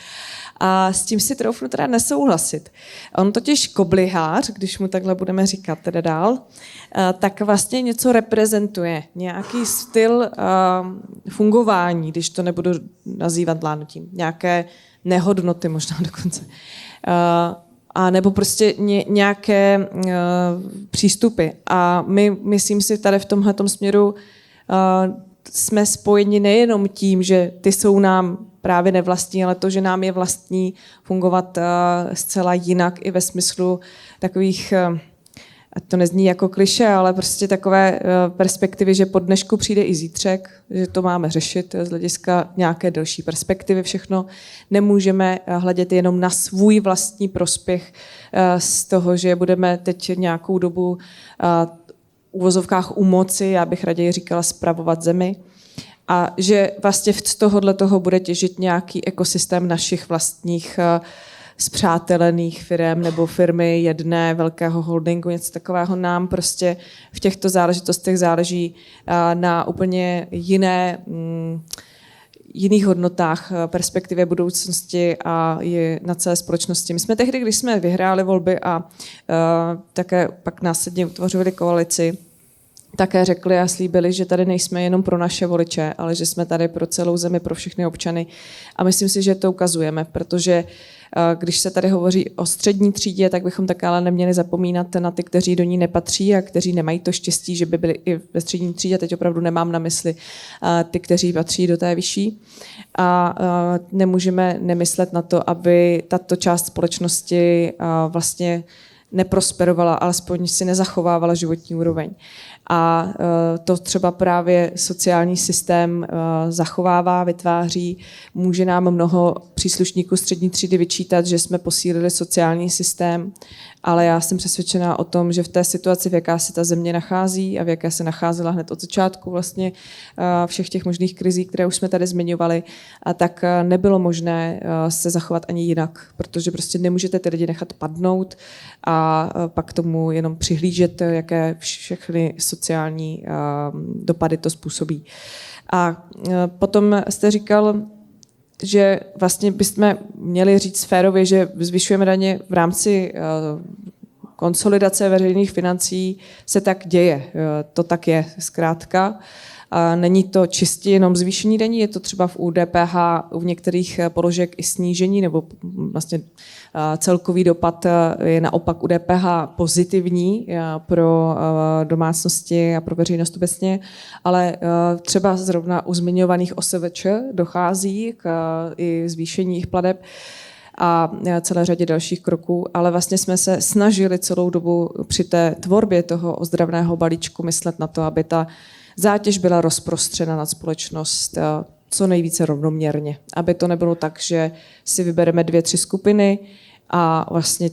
A s tím si troufnu teda nesouhlasit. On totiž koblihář, když mu takhle budeme říkat teda dál, tak vlastně něco reprezentuje, nějaký styl fungování, když to nebudu nazývat vládnutím, nějaké nehodnoty možná dokonce. A nebo prostě nějaké přístupy. A my, myslím si, tady v tomhletom směru jsme spojeni nejenom tím, že ty jsou nám právě nevlastní, ale to, že nám je vlastní fungovat zcela jinak i ve smyslu takových, ať to nezní jako klišé, ale prostě takové perspektivy, že po dnešku přijde i zítřek, že to máme řešit z hlediska nějaké delší perspektivy všechno. Nemůžeme hledět jenom na svůj vlastní prospěch z toho, že budeme teď nějakou dobu v uvozovkách u moci, já bych raději říkala spravovat zemi, a že vlastně z toho bude těžit nějaký ekosystém našich vlastních spřátelených firem nebo firmy jedné velkého holdingu, něco takového. Nám prostě v těchto záležitostech záleží na úplně jiných hodnotách, perspektivě budoucnosti a je na celé společnosti. My jsme tehdy, když jsme vyhráli volby a také pak následně utvořili koalici, také řekli a slíbili, že tady nejsme jenom pro naše voliče, ale že jsme tady pro celou zemi, pro všechny občany. A myslím si, že to ukazujeme, protože když se tady hovoří o střední třídě, tak bychom také ale neměli zapomínat na ty, kteří do ní nepatří a kteří nemají to štěstí, že by byli i ve střední třídě. Teď opravdu nemám na mysli ty, kteří patří do té vyšší. A nemůžeme nemyslet na to, aby tato část společnosti vlastně neprosperovala, alespoň si nezachovávala životní úroveň. A to třeba právě sociální systém zachovává, vytváří. Může nám mnoho příslušníků střední třídy vyčítat, že jsme posílili sociální systém, ale já jsem přesvědčená o tom, že v té situaci, v jaká se ta země nachází a v jaké se nacházela hned od začátku vlastně všech těch možných krizí, které už jsme tady zmiňovali, tak nebylo možné se zachovat ani jinak, protože prostě nemůžete ty lidi nechat padnout a pak tomu jenom přihlížet, jaké všechny sociální dopady to způsobí. A potom jste říkal, že vlastně bychom měli říct férově, že zvyšujeme daně v rámci konsolidace veřejných financí, se tak děje. To tak je zkrátka. A není to čistě jenom zvýšení daní, je to třeba u DPH, u některých položek i snížení, nebo vlastně celkový dopad je naopak u DPH pozitivní pro domácnosti a pro veřejnost obecně, ale třeba zrovna u zmiňovaných OSVČ dochází k i zvýšení jejich plateb a celé řadě dalších kroků, ale vlastně jsme se snažili celou dobu při té tvorbě toho ozdravného balíčku myslet na to, aby ta zátěž byla rozprostřena na společnost co nejvíce rovnoměrně. Aby to nebylo tak, že si vybereme 2-3 skupiny a vlastně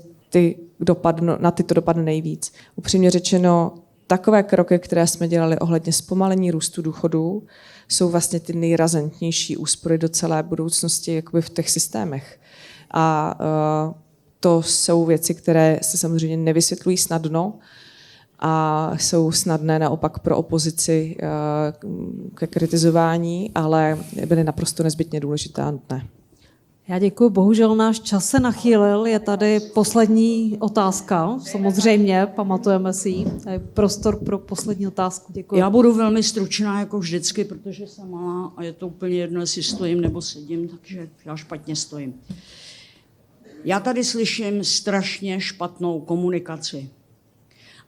na ty to dopadne nejvíc. Upřímně řečeno, takové kroky, které jsme dělali ohledně zpomalení růstu důchodů, jsou vlastně ty nejrazantnější úspory do celé budoucnosti jakoby v těch systémech. A to jsou věci, které se samozřejmě nevysvětlují snadno, a jsou snadné naopak pro opozici ke kritizování, ale byly naprosto nezbytně důležité a nutné. Já děkuji. Bohužel náš čas se nachýlil. Je tady poslední otázka. Samozřejmě, pamatujeme si ji. Je prostor pro poslední otázku. Děkuji. Já budu velmi stručná jako vždycky, protože jsem malá a je to úplně jedno, jestli stojím nebo sedím, takže já špatně stojím. Já tady slyším strašně špatnou komunikaci.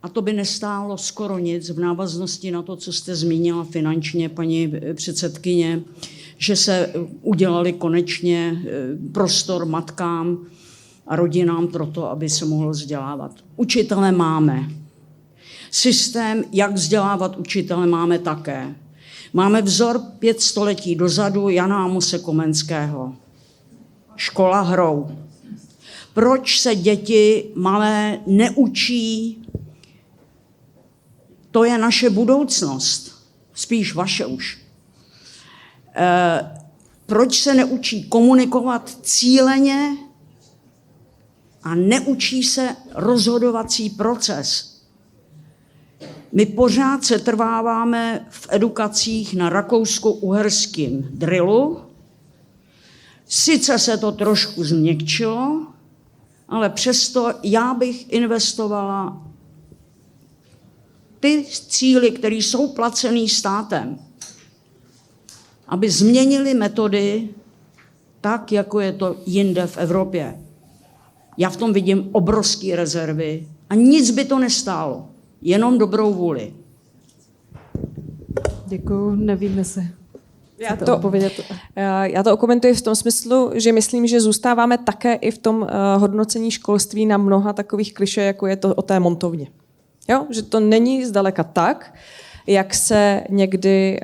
A to by nestálo skoro nic v návaznosti na to, co jste zmínila finančně, paní předsedkyně, že se udělali konečně prostor matkám a rodinám pro to, aby se mohlo vzdělávat. Učitele máme. Systém, jak vzdělávat učitele, máme také. Máme vzor 5 století dozadu Jana Amose Komenského. Škola hrou. Proč se děti malé neučí? To je naše budoucnost, spíš vaše už. Proč se neučí komunikovat cíleně a neučí se rozhodovací proces? My pořád se trváváme v edukacích na rakousko-uherském drillu. Sice se to trošku změkčilo, ale přesto já bych investovala ty cíly, které jsou placený státem, aby změnili metody tak, jako je to jinde v Evropě. Já v tom vidím obrovské rezervy a nic by to nestálo, jenom dobrou vůli. Děkuji, nevím, jestli Já to okomentuji v tom smyslu, že myslím, že zůstáváme také i v tom hodnocení školství na mnoha takových klišé, jako je to o té montovně. Jo? Že to není zdaleka tak, jak se někdy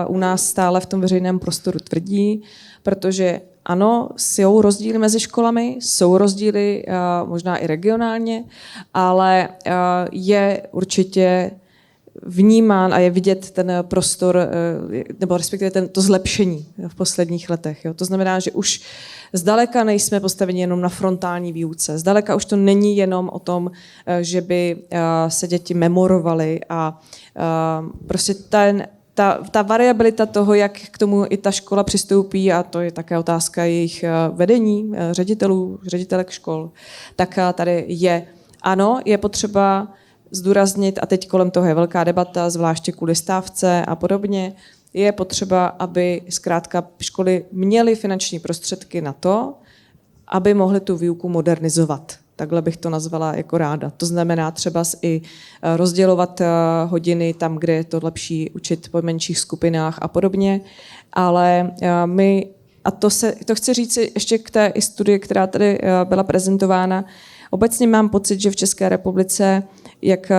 u nás stále v tom veřejném prostoru tvrdí, protože ano, jsou rozdíly mezi školami, jsou rozdíly možná i regionálně, ale je určitě vnímán a je vidět ten prostor, nebo respektive to zlepšení v posledních letech. Jo. To znamená, že už zdaleka nejsme postaveni jenom na frontální výuce. Zdaleka už to není jenom o tom, že by se děti memorovaly a prostě ta variabilita toho, jak k tomu i ta škola přistoupí, a to je také otázka jejich vedení, ředitelek škol, tak tady je. Ano, je potřeba zdůraznit, a teď kolem toho je velká debata, zvláště kvůli stávce a podobně, je potřeba, aby zkrátka školy měly finanční prostředky na to, aby mohly tu výuku modernizovat. Takhle bych to nazvala jako ráda. To znamená třeba i rozdělovat hodiny tam, kde je to lepší učit po menších skupinách a podobně, ale my, a to chci říct ještě k té studii, která tady byla prezentována, Obecně mám pocit, že v České republice, jak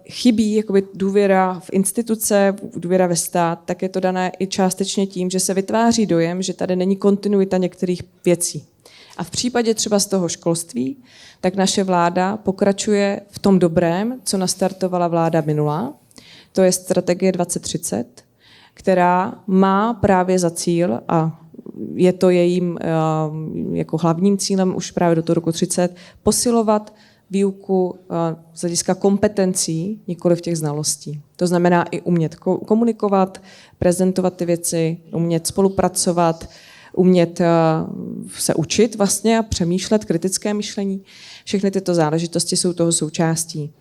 chybí jakoby důvěra v instituce, důvěra ve stát, tak je to dané i částečně tím, že se vytváří dojem, že tady není kontinuita některých věcí. A v případě třeba z toho školství, tak naše vláda pokračuje v tom dobrém, co nastartovala vláda minulá, to je strategie 2030, která má právě za cíl, a je to jejím jako hlavním cílem už právě do toho roku 30, posilovat výuku z hlediska kompetencí, nikoli v těch znalostí. To znamená i umět komunikovat, prezentovat ty věci, umět spolupracovat, umět se učit vlastně a přemýšlet, kritické myšlení. Všechny tyto záležitosti jsou toho součástí.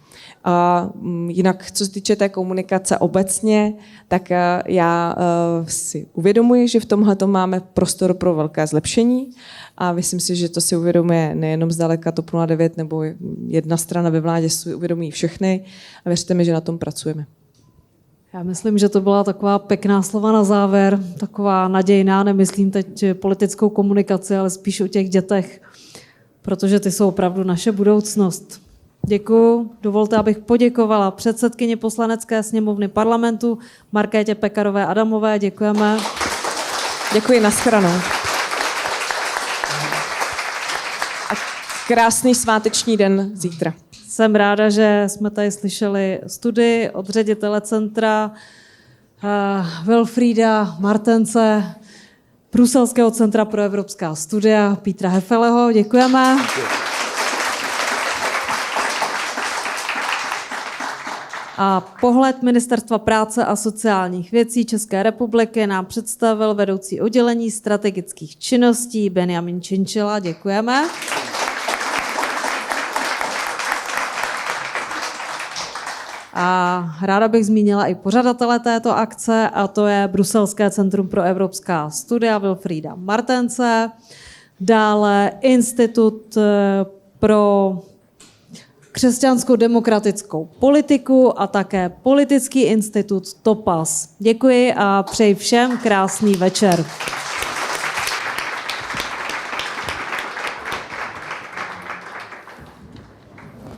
A jinak, co se týče té komunikace obecně, tak já si uvědomuji, že v tomhletom máme prostor pro velké zlepšení a myslím si, že to si uvědomuje nejenom zdaleka TOP 09 nebo jedna strana ve vládě, si uvědomují všechny a věřte mi, že na tom pracujeme. Já myslím, že to byla taková pěkná slova na závěr, taková nadějná, nemyslím teď politickou komunikaci, ale spíš o těch dětech, protože ty jsou opravdu naše budoucnost. Děkuju. Dovolte, abych poděkovala předsedkyni Poslanecké sněmovny Parlamentu Markétě Pekarové Adamové. Děkujeme. Děkuji, nashledanou. A krásný sváteční den zítra. Jsem ráda, že jsme tady slyšeli studii od ředitele centra Wilfrieda Martense, Bruselského centra pro evropská studia Pítra Hefeleho. Děkujeme. A pohled Ministerstva práce a sociálních věcí České republiky nám představil vedoucí oddělení strategických činností Benjamin Činčila. Děkujeme. A ráda bych zmínila i pořadatele této akce, a to je Bruselské centrum pro evropská studia Wilfrieda Martense, dále Institut pro křesťanskou demokratickou politiku a také Politický institut Topaz. Děkuji a přeji všem krásný večer.